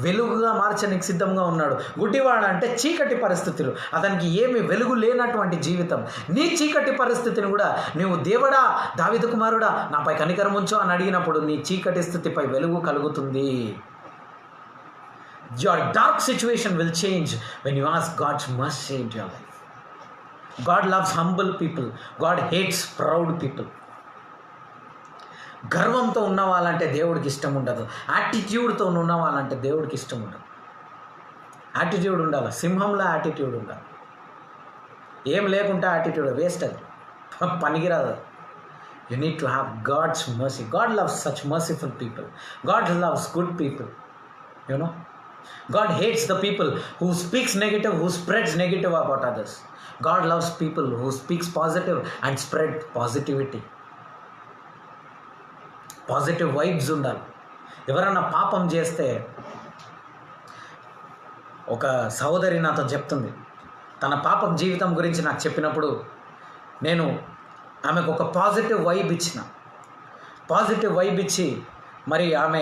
వెలుగుగా మార్చడానికి సిద్ధంగా ఉన్నాడు. గుడ్డివాడు అంటే చీకటి పరిస్థితులు, అతనికి ఏమి వెలుగు లేనటువంటి జీవితం. నీ చీకటి పరిస్థితిని కూడా నువ్వు దేవుడా దావీదు కుమారుడా నాపై కనికరం ఉంచు అని అడిగినప్పుడు నీ చీకటి స్థితిపై వెలుగు కలుగుతుంది. Your dark situation will change when you ask God's mercy into your life. God loves humble people. God hates proud people. గర్వంతో ఉన్న వాళ్ళంటే దేవుడికి ఇష్టం ఉండదు. యాటిట్యూడ్తో ఉన్న వాళ్ళంటే దేవుడికి ఇష్టం ఉండదు. యాటిట్యూడ్ ఉండాలి, సింహంలో యాటిట్యూడ్ ఉండాలి. ఏం లేకుంటే యాటిట్యూడ్ వేస్ట్, అది పనికిరాదు. You need to have God's mercy. God loves such merciful people. God loves good people. You know, God hates the people who speaks negative, who spreads negative about others. God loves people who speaks positive and spread positivity. Positive vibes ఉండాలి. ఎవరైనా పాపం చేస్తే, ఒక సహోదరి నాతో చెప్తుంది, తన పాపం జీవితం గురించి నాకు చెప్పినప్పుడు నేను ఆమెకు ఒక పాజిటివ్ వైబ్ ఇచ్చి మరి ఆమె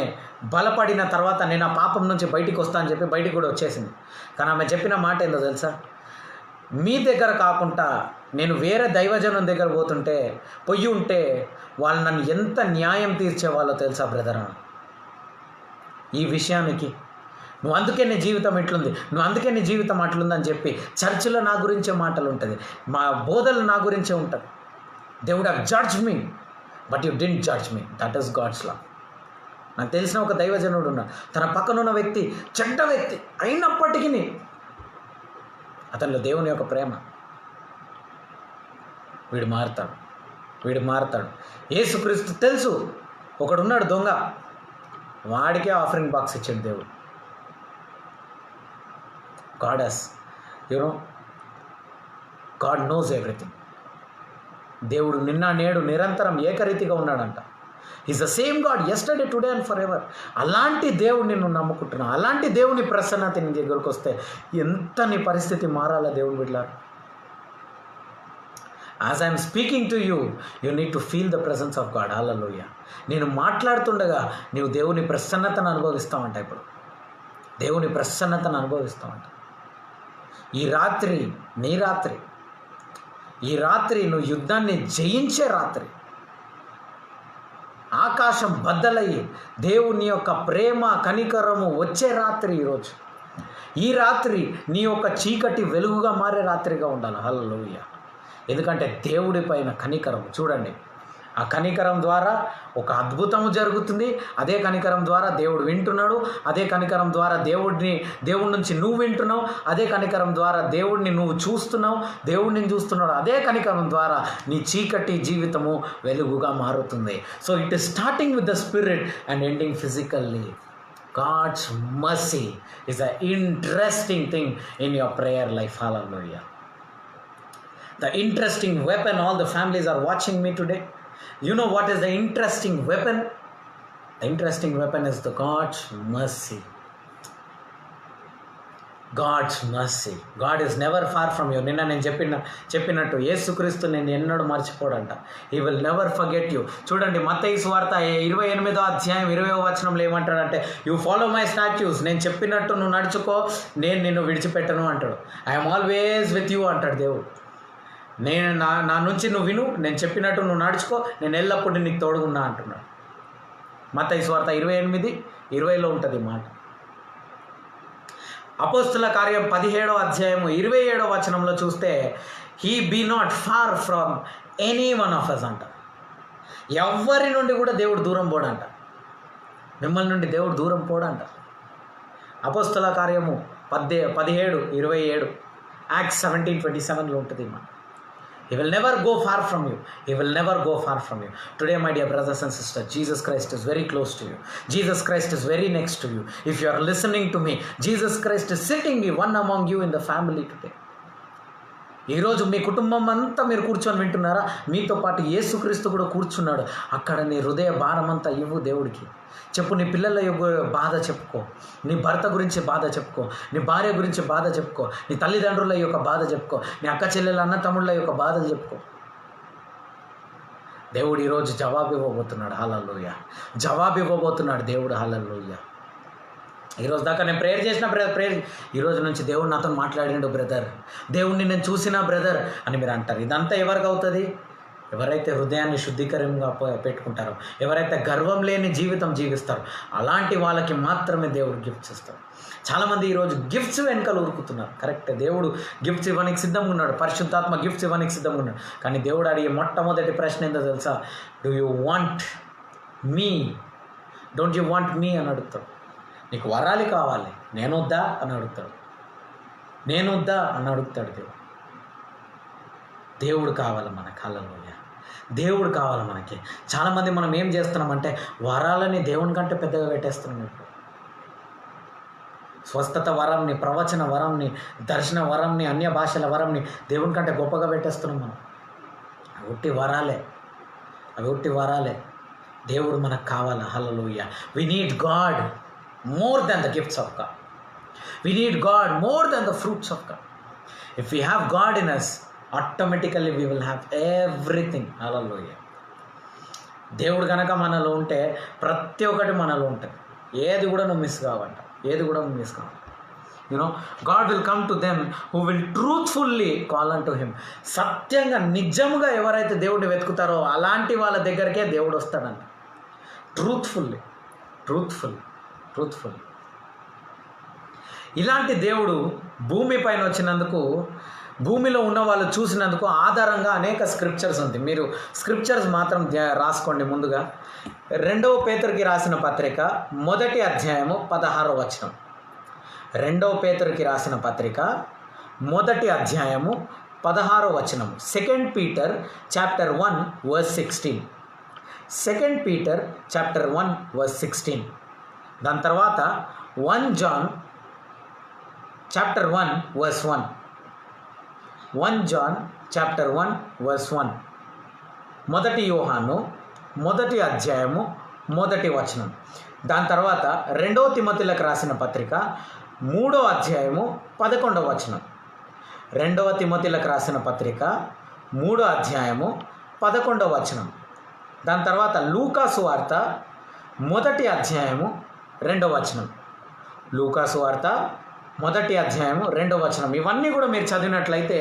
బలపడిన తర్వాత నేను ఆ పాపం నుంచి బయటికి వస్తా అని చెప్పి బయటికి కూడా వచ్చేసింది. కానీ ఆమె చెప్పిన మాట ఏందో తెలుసా? మీ దగ్గర కాకుండా నేను వేరే దైవజనం దగ్గర పోయి ఉంటే వాళ్ళు నన్ను ఎంత న్యాయం తీర్చేవాళ్ళో తెలుసా బ్రదర్. ఈ విషయానికి నువ్వు అందుకే నీ జీవితం ఇట్లుంది, నువ్వు అందుకే నీ జీవితం అట్లుందని చెప్పి చర్చిలో నా గురించే మాటలు ఉంటుంది, మా బోధలు నా గురించే ఉంటుంది. They would have judged me but you didn't judge me. That is God's love. నాకు తెలిసిన ఒక దైవజనుడు ఉన్నాడు, తన పక్కనున్న వ్యక్తి చెడ్డ వ్యక్తి అయినప్పటికీ అతనిలో దేవుని యొక్క ప్రేమ. వీడు మారుతాడు. యేసుక్రీస్తు తెలుసు ఒకడున్నాడు దొంగ, వాడికే ఆఫరింగ్ బాక్స్ ఇచ్చాడు దేవుడు. God knows everything. దేవుడు నిన్న నేడు నిరంతరం ఏకరీతిగా ఉన్నాడంట. Is the same God yesterday, today and for ever. అలాంటి దేవుడిని నువ్వు నమ్ముకుంటున్నావు. అలాంటి దేవుని ప్రసన్నత నీ దగ్గరకు వస్తే ఎంత నీ పరిస్థితి మారాలా దేవుని బిడ్డలారా. As I'm speaking to you, you need to feel the presence of God. Hallelujah. నేను మాట్లాడుతుండగా నీవు దేవుని ప్రసన్నతను అనుభవిస్తావంట. ఇప్పుడు దేవుని ప్రసన్నతను అనుభవిస్తావంట. ఈ రాత్రి నీ రాత్రి, ఈ రాత్రి నువ్వు యుద్ధాన్ని జయించే రాత్రి. ఆకాశం బద్దలయ్యి దేవుని యొక్క ప్రేమ కనికరము వచ్చే రాత్రి ఈరోజు. ఈ రాత్రి నీ యొక్క చీకటి వెలుగుగా మారే రాత్రిగా ఉండాలి. హల్లెలూయా. ఎందుకంటే దేవుడి పైన కనికరం చూడండి. ఆ కనికరం ద్వారా ఒక అద్భుతము జరుగుతుంది. అదే కనికరం ద్వారా దేవుడు వింటున్నాడు. అదే కనికరం ద్వారా దేవుడి నుంచి నువ్వు వింటున్నావు. అదే కనికరం ద్వారా దేవుడిని నువ్వు చూస్తున్నావు, దేవుడిని చూస్తున్నాడు. అదే కనికరం ద్వారా నీ చీకటి జీవితము వెలుగుగా మారుతుంది. So it is starting with the spirit and ending physically. God's mercy is an interesting thing in your prayer life. Hallelujah. The interesting weapon all the families are watching me today. You know what is the interesting weapon? The interesting weapon is the God's mercy. God's mercy. God is never far from you. నిన్న నేను చెప్పినట్టు యేసుక్రీస్తు నేను ఎన్నడూ మర్చిపోడంట. He will never forget you. చూడండి మత్తయి సువార్త 28వ అధ్యాయం 20వ వచనంలో ఏమంటాడంటే, యూ ఫాలో మై స్టాట్యూస్. నేను చెప్పినట్టు నువ్వు నడుచుకో, నేను నిన్ను విడిచిపెట్టను అంటాడు. ఐఎమ్ ఆల్వేస్ విత్ యూ అంటాడు దేవుడు. నేను నా నుంచి నువ్వు విను, నేను చెప్పినట్టు నువ్వు నడుచుకో, నేను ఎల్లప్పుడూ నీకు తోడుగున్నా అంటున్నాడు. మత్తయి సువార్త 28:20లో ఉంటుంది మాట. అపోస్తుల కార్యం 17వ అధ్యాయము 27వ వచనంలో చూస్తే, he be not far from any one of us అంట. ఎవరి నుండి కూడా దేవుడు దూరం పోడంట. మిమ్మల్ని నుండి దేవుడు దూరం పోడంట. అపోస్తుల కార్యము 17:27, యాక్ట్స్ 17:27లో ఉంటుంది మా. He will never go far from you. He will never go far from you. Today, my dear brothers and sisters, Jesus Christ is very close to you. Jesus Christ is very next to you. If you are listening to me, Jesus Christ is sitting one among you in the family today. ఈరోజు మీ కుటుంబం అంతా మీరు కూర్చొని వింటున్నారా? మీతో పాటు యేసుక్రీస్తు కూడా కూర్చున్నాడు. అక్కడ నీ హృదయ భారం అంతా ఇవ్వు దేవుడికి. చెప్పు, నీ పిల్లల యొక్క బాధ చెప్పుకో, నీ భర్త గురించి బాధ చెప్పుకో, నీ భార్య గురించి బాధ చెప్పుకో, నీ తల్లిదండ్రుల యొక్క బాధ చెప్పుకో, నీ అక్క చెల్లెల అన్న తమ్ముళ్ళ యొక్క బాధ చెప్పుకో. దేవుడు ఈరోజు జవాబు ఇవ్వబోతున్నాడు. హల్లెలూయా. జవాబు ఇవ్వబోతున్నాడు దేవుడు. హల్లెలూయా. ఈరోజు దాకా నేను ప్రేయర్ చేసిన ప్రేయర్, ఈరోజు నుంచి దేవుడు నాతో మాట్లాడిండు బ్రదర్, దేవుడిని నేను చూసినా బ్రదర్ అని మీరు అంటారు. ఇదంతా ఎవరికి అవుతుంది? ఎవరైతే హృదయాన్ని శుద్ధీకరంగా పెట్టుకుంటారో, ఎవరైతే గర్వం లేని జీవితం జీవిస్తారో, అలాంటి వాళ్ళకి మాత్రమే దేవుడు గిఫ్ట్స్ ఇస్తారు. చాలామంది ఈరోజు గిఫ్ట్స్ వెనకాల ఉరుకుతున్నారు. కరెక్ట్, దేవుడు గిఫ్ట్స్ ఇవ్వడానికి సిద్ధంగా ఉన్నాడు, పరిశుద్ధాత్మ గిఫ్ట్స్ ఇవ్వడానికి సిద్ధంగా ఉన్నాడు. కానీ దేవుడు అడిగే మొట్టమొదటి ప్రశ్న ఏంటో తెలుసా? Do you want me? Don't you want me అని అడుగుతాడు. నీకు వరాలు కావాలి, నేను వద్దా అని అడుగుతాడు. నేను వద్దా అని అడుగుతాడు దేవుడు. దేవుడు కావాలి మనకు. హల్లెలూయా. దేవుడు కావాలి మనకి. చాలామంది మనం ఏం చేస్తున్నామంటే వరాలని దేవుని కంటే పెద్దగా పెట్టేస్తున్నాం. ఇప్పుడు స్వస్థత వరంని, ప్రవచన వరంని, దర్శన వరంని, అన్య భాషల వరంని దేవుని కంటే గొప్పగా పెట్టేస్తున్నాం మనం. అవి ఒట్టి వరాలే, అవి ఒట్టి వరాలే. దేవుడు మనకు కావాలి. Hallelujah. We need God more than the gifts of God. We need God more than the fruits of God. If we have God in us, automatically we will have everything. Hallelujah. దేవుడు కనుక మనలో ఉంటే ప్రతి ఒక్కటి మనలో ఉంటుంది. ఏది కూడా నువ్వు మిస్ కావంట, ఏది కూడా నువ్వు మిస్ కావాలి. God will come to them who will truthfully call unto him. సత్యంగా నిజంగా ఎవరైతే దేవుడిని వెతుకుతారో అలాంటి వాళ్ళ దగ్గరికే దేవుడు వస్తాడంట. ట్రూత్ఫుల్. ఇలాంటి దేవుడు భూమిపైన వచ్చినందుకు, భూమిలో ఉన్న వాళ్ళు చూసినందుకు ఆధారంగా అనేక స్క్రిప్చర్స్ ఉంది. మీరు స్క్రిప్చర్స్ మాత్రం రాసుకోండి. ముందుగా 2వ పేతురుకి రాసిన పత్రిక 1వ అధ్యాయము 16వ వచనం. 2వ పేతురుకి రాసిన పత్రిక 1వ అధ్యాయము 16వ వచనం. 2 Peter chapter 1 verse 16. 2 Peter chapter 1 verse 16. దాని తర్వాత 1 John chapter 1 verse 1. 1 John chapter 1 verse 1. 1 యోహాను 1వ అధ్యాయము 1వ వచనం. దాని తర్వాత 2వ తిమోతిలకు రాసిన పత్రిక 3వ అధ్యాయము 11వ వచనం. 2వ తిమోతిలకు రాసిన పత్రిక 3వ అధ్యాయము 11వ వచనం. దాని తర్వాత లూకాసు వార్త 1వ అధ్యాయము 2వ వచనం. లూకాసు వార్త 1వ అధ్యాయము 2వ వచనం. ఇవన్నీ కూడా మీరు చదివినట్లయితే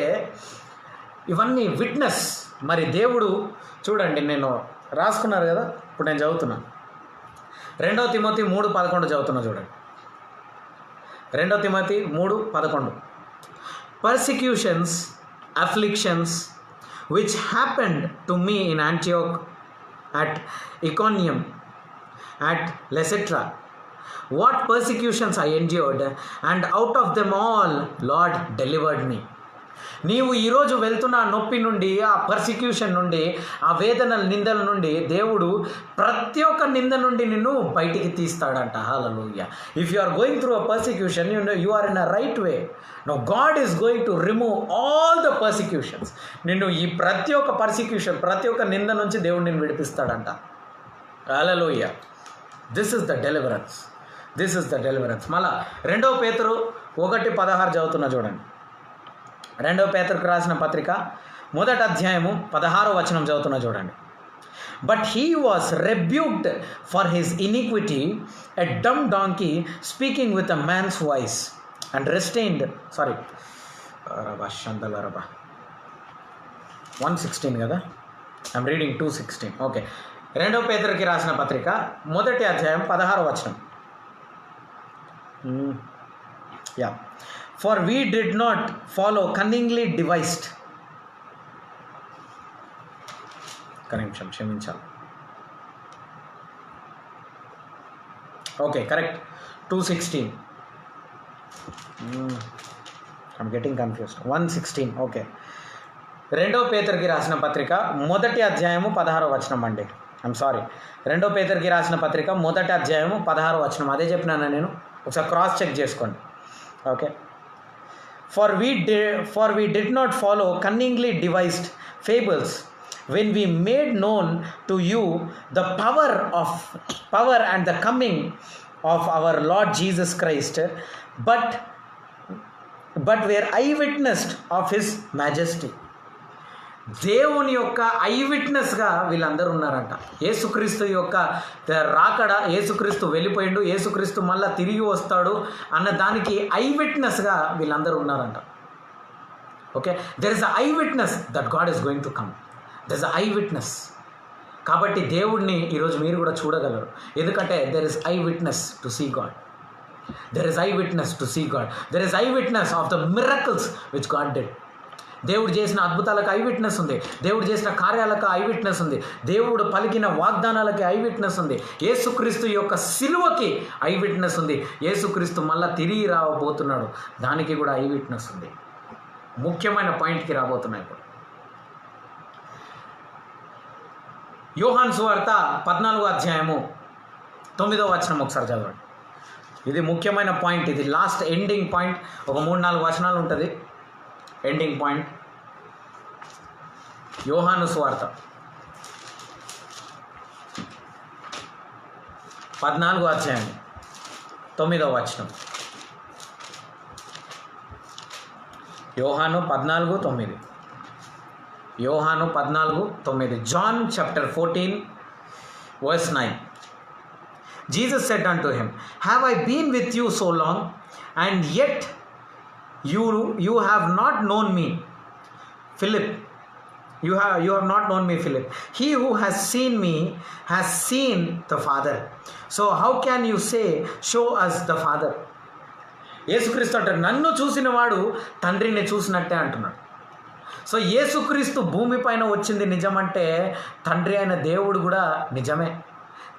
ఇవన్నీ విట్నెస్. మరి దేవుడు చూడండి, నేను రాసుకున్నారు కదా, ఇప్పుడు నేను చదువుతున్నాను. 2వ తిమోతి 3:11 చదువుతున్నా చూడండి. 2వ Timothy 3:11. Persecutions, afflictions which happened to me in Antioch, at Iconium, at Lystra, what persecutions I endured, and out of them all Lord delivered me. నీవు ఈరోజు వెళ్తున్న ఆ నొప్పి నుండి, ఆ పర్సిక్యూషన్ నుండి, ఆ వేదనల నిందల నుండి దేవుడు ప్రతి ఒక్క నింద నుండి నిన్ను బయటికి తీస్తాడంట. Hallelujah. If you are going through a persecution, you are in a right way. No God is going to remove all the persecutions. నిన్ను ఈ ప్రతి ఒక్క పర్సిక్యూషన్, ప్రతి ఒక్క నింద నుంచి దేవుడు నిన్ను విడిపిస్తాడంట. Hallelujah. This is the deliverance. This is the deliverance. మళ్ళా 2 పేతురు 1:16 చదువుతున్నా చూడండి. 2 పేతురుకు రాసిన పత్రిక 1వ అధ్యాయము 16వ వచనం చదువుతున్నా చూడండి. But he was rebuked for his iniquity, a dumb donkey speaking with a man's voice and restrained 116 కదా, ఐఎమ్ రీడింగ్ 2:16. ఓకే, 2 పేతురుకి రాసిన పత్రిక 1వ అధ్యాయం 16వ వచనం. For we did not follow cunningly devised. Connection క్షమించాలి. Okay, correct. 2:16. I'm getting confused. 1:16. Okay, 2 పేతురుకి రాసిన పత్రిక 1వ అధ్యాయము 16వ వచనం అండి. ఐఎమ్ సారీ, 2 పేతురుకి రాసిన పత్రిక 1వ అధ్యాయము 16వ వచనం. అదే చెప్పినాను నేను, ఒకసారి క్రాస్ చెక్ చేసుకోండి. Okay. For we did not follow cunningly devised fables when we made known to you the power and the coming of our Lord Jesus Christ, but were eyewitnessed of his majesty. దేవుని యొక్క I విట్నెస్గా వీళ్ళందరూ ఉన్నారంట. యేసుక్రీస్తు యొక్క రాకడ, యేసుక్రీస్తు వెళ్ళిపోయిండు, యేసుక్రీస్తు మళ్ళీ తిరిగి వస్తాడు అన్న దానికి ఐ విట్నెస్గా వీళ్ళందరూ ఉన్నారంట. Okay, there is a eye witness that God is going to come. There is a eye witness. కాబట్టి దేవుడిని ఈరోజు మీరు కూడా చూడగలరు. ఎందుకంటే there is eye witness to see God. There is eye witness to see God. There is eye witness of the miracles which God did. దేవుడు చేసిన అద్భుతాలకు I witness ఉంది. దేవుడు చేసిన కార్యాలకు ఐ విట్నెస్ ఉంది. దేవుడు పలికిన వాగ్దానాలకి ఐ విట్నెస్ ఉంది. యేసుక్రీస్తు యొక్క సిలువకి ఐ విట్నెస్ ఉంది. యేసుక్రీస్తు మళ్ళీ తిరిగి రాబోతున్నాడు, దానికి కూడా ఐ విట్నెస్ ఉంది. ముఖ్యమైన పాయింట్కి రాబోతున్నాయి ఇప్పుడు. యోహాను సువార్త 14వ అధ్యాయము 9వ వచనం ఒకసారి చదవండి. ఇది ముఖ్యమైన పాయింట్. ఇది లాస్ట్ ఎండింగ్ పాయింట్. ఒక 3-4 వచనాలు ఉంటుంది ఎండింగ్ పాయింట్. యోహాను సువార్త 14వ అధ్యాయం 9వ వచనం. యోహాను 14:9. యోహాను 14:9. John chapter 14 verse 9. Jesus said unto him, have I been with you so long, and yet you have not known me, Philip. You have not known me, Philip. He who has seen me has seen the Father. So how can you say, show us the Father? యేసుక్రీస్తు అంటారు, నన్ను చూసిన వాడు తండ్రిని చూసినట్టే అంటున్నాడు. So యేసుక్రీస్తు భూమి పైన వచ్చింది నిజమంటే తండ్రి అయిన దేవుడు కూడా నిజమే.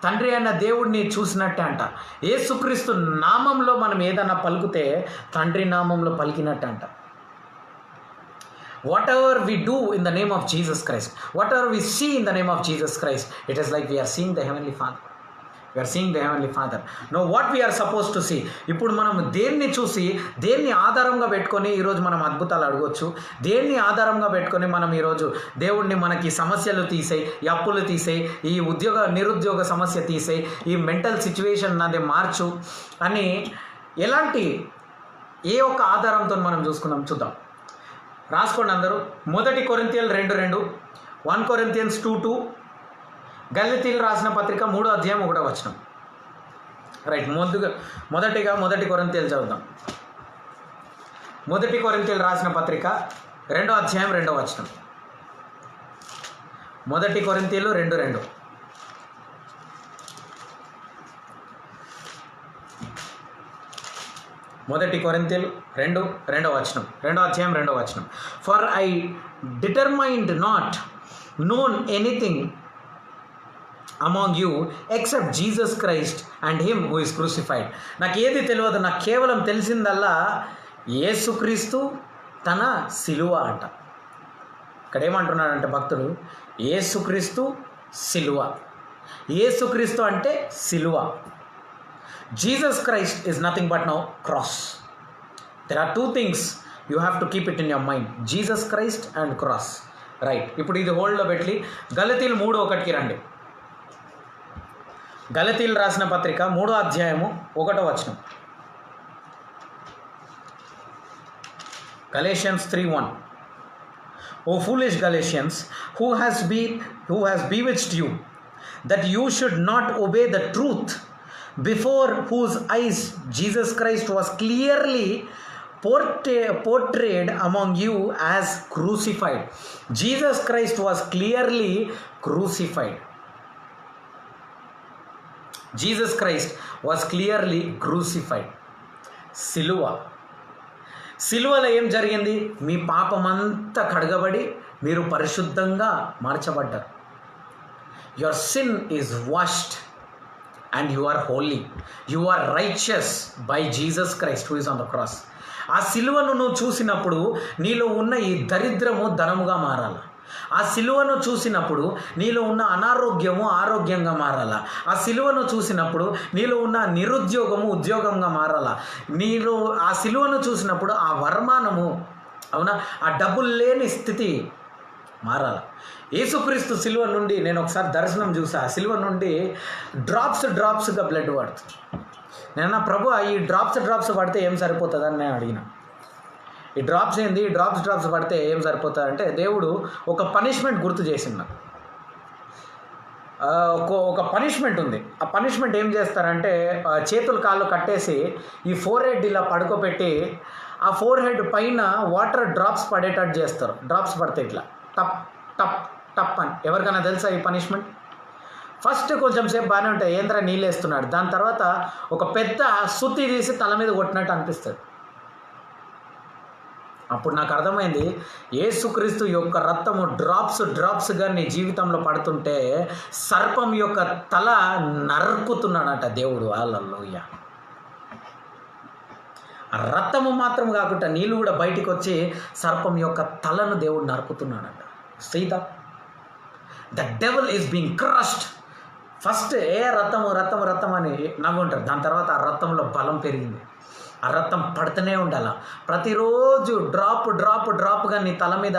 తండ్రి అయిన దేవుడిని చూసినట్టే అంట. యేసుక్రీస్తు నామంలో మనం ఏదన్నా పలుకుతే తండ్రి నామంలో పలికినట్టే అంట. whatever we do in the name of Jesus Christ, whatever we see in the name of Jesus Christ, it is like we are seeing the Heavenly Father. We are seeing the Heavenly Father. Now what we are supposed to see? ఇప్పుడు మనం దేన్ని చూసి, దేన్ని ఆధారంగా పెట్టుకొని ఈరోజు మనం అద్భుతాలు అడగవచ్చు. దేన్ని ఆధారంగా పెట్టుకొని మనం ఈరోజు దేవుడిని మనకి సమస్యలు తీసేయి, ఈ అప్పులు తీసేయి, ఈ నిరుద్యోగ సమస్య తీసేయి, ఈ మెంటల్ సిచ్యువేషన్ నాది మార్చు అని ఎలాంటి ఏ ఒక్క ఆధారంతో మనం చూద్దాం. రాసుకోండి అందరూ. 1 కొరింథీయులు 2:2, 1 Corinthians 2:2, గలతీయులకు రాసిన పత్రిక 3వ అధ్యాయం 1వ వచనం. రైట్, మొదటిగా 1 కొరింథీయులు చదువుదాం. 1 కొరింథీయులు రాసిన పత్రిక 2వ అధ్యాయం 2వ వచనం. 1 కొరింథీయులు 2:2. మొదటి కొరింథీయులు 2:2 వచనం. 2వ అధ్యాయం 2వ వచనం. For I determined not known anything among you except Jesus Christ and him who is crucified. నాకు ఏది తెలియదు, నాకు కేవలం తెలిసిందల్లా యేసుక్రీస్తు, తన సిలువ అంట. ఇక్కడ ఏమంటున్నాడంటే భక్తుడు, యేసుక్రీస్తు సిలువ. యేసుక్రీస్తు అంటే సిలువ. Jesus Christ is nothing but now cross. There are 2 things you have to keep it in your mind, Jesus Christ and cross. Right, ఇప్పుడు ఇది హోల్డ్లో పెట్టి గలతీలు 3:1 రండి. గలతీలు రాసిన పత్రిక 3వ అధ్యాయము 1వ వచనం. Galatians 3:1. O foolish Galatians, who has bewitched you, that you should not obey the truth, before whose eyes Jesus Christ was clearly portrayed among you as crucified. Jesus Christ was clearly crucified. Jesus Christ was clearly crucified. సిలువలో ఏం జరిగింది? మీ పాపమంతా కడగబడి మీరు పరిశుద్ధంగా మార్చబడ్డారు. Your sin is washed and you are holy. You are righteous by Jesus Christ who is on the cross. ఆ సిలువను నువ్వు చూసినప్పుడు నీలో ఉన్న ఈ దరిద్రము ధనముగా మారాలి. ఆ సిలువను చూసినప్పుడు నీలో ఉన్న అనారోగ్యము ఆరోగ్యంగా మారాలా. ఆ సిలువను చూసినప్పుడు నీలో ఉన్న నిరుద్యోగము ఉద్యోగంగా మారాలా. నీలో ఆ సిలువను చూసినప్పుడు ఆ వర్మానము, అవునా, ఆ డబ్బులు లేని స్థితి మారాల. యేసుక్రీస్తు సిలువ నుండి నేను ఒకసారి దర్శనం చూసా. ఆ సిలువ నుండి డ్రాప్స్గా బ్లడ్ పడుతుంది. నేను ప్రభు ఈ డ్రాప్స్ పడితే ఏం సరిపోతుందని నేను అడిగిన. ఈ డ్రాప్స్ ఏంది? ఈ డ్రాప్స్ పడితే ఏం సరిపోతుంది అంటే దేవుడు ఒక పనిష్మెంట్ గుర్తు చేసింది నాకు. ఒక పనిష్మెంట్ ఉంది. ఆ పనిష్మెంట్ ఏం చేస్తారంటే చేతులు కాళ్ళు కట్టేసి ఈ ఫోర్హెడ్ ఇలా పడుకోబెట్టి ఆ ఫోర్హెడ్ పైన వాటర్ డ్రాప్స్ పడేటట్టు చేస్తారు. డ్రాప్స్ పడితే ఇట్లా టప్ టప్ టప్ అని. ఎవరికైనా తెలుసా ఈ పనిష్మెంట్? ఫస్ట్ కొంచెం సేపు బాగానే ఉంటాయి, ఏంద్రా నీళ్ళు వేస్తున్నాడు. దాని తర్వాత ఒక పెద్ద సుత్తి తీసి తల మీద కొట్టినట్టు అనిపిస్తుంది. అప్పుడు నాకు అర్థమైంది, యేసుక్రీస్తు యొక్క రక్తము డ్రాప్స్గా నీ జీవితంలో పడుతుంటే సర్పం యొక్క తల నరుకుతున్నాడట దేవుడు. హల్లెలూయా. రక్తము మాత్రం కాకుండా నీళ్ళు కూడా బయటికి వచ్చి సర్పం యొక్క తలను దేవుడు నరుకుతున్నాడట. See that the devil is being crushed. First రక్తం అని నవ్వుంటారు. దాని తర్వాత ఆ రక్తంలో బలం పెరిగింది. ఆ రక్తం పడుతూనే ఉండాల. ప్రతిరోజు డ్రాప్గా నీ తల మీద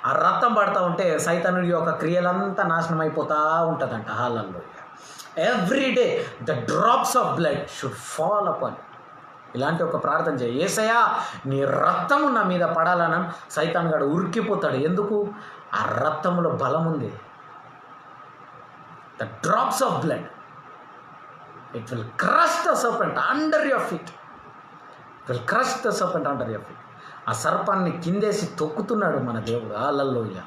ఆ రక్తం పడుతూ ఉంటే సైతానుడి యొక్క క్రియలంతా నాశనం అయిపోతూ ఉంటుందంట. Hallelujah. Every day the drops of blood should fall upon. ఇలాంటి ఒక ప్రార్థన చేయి. యేసయ్యా నీ రక్తము నా మీద పడాలని సైతాన్ గాడు ఉరికిపోతాడు. ఎందుకు? ఆ రక్తంలో బలం ఉంది. The drops of blood, it will crush the serpent under your feet. Will crush the serpent under your feet. ఆ సర్పాన్ని కిందేసి తొక్కుతున్నాడు మన దేవుడు. Hallelujah.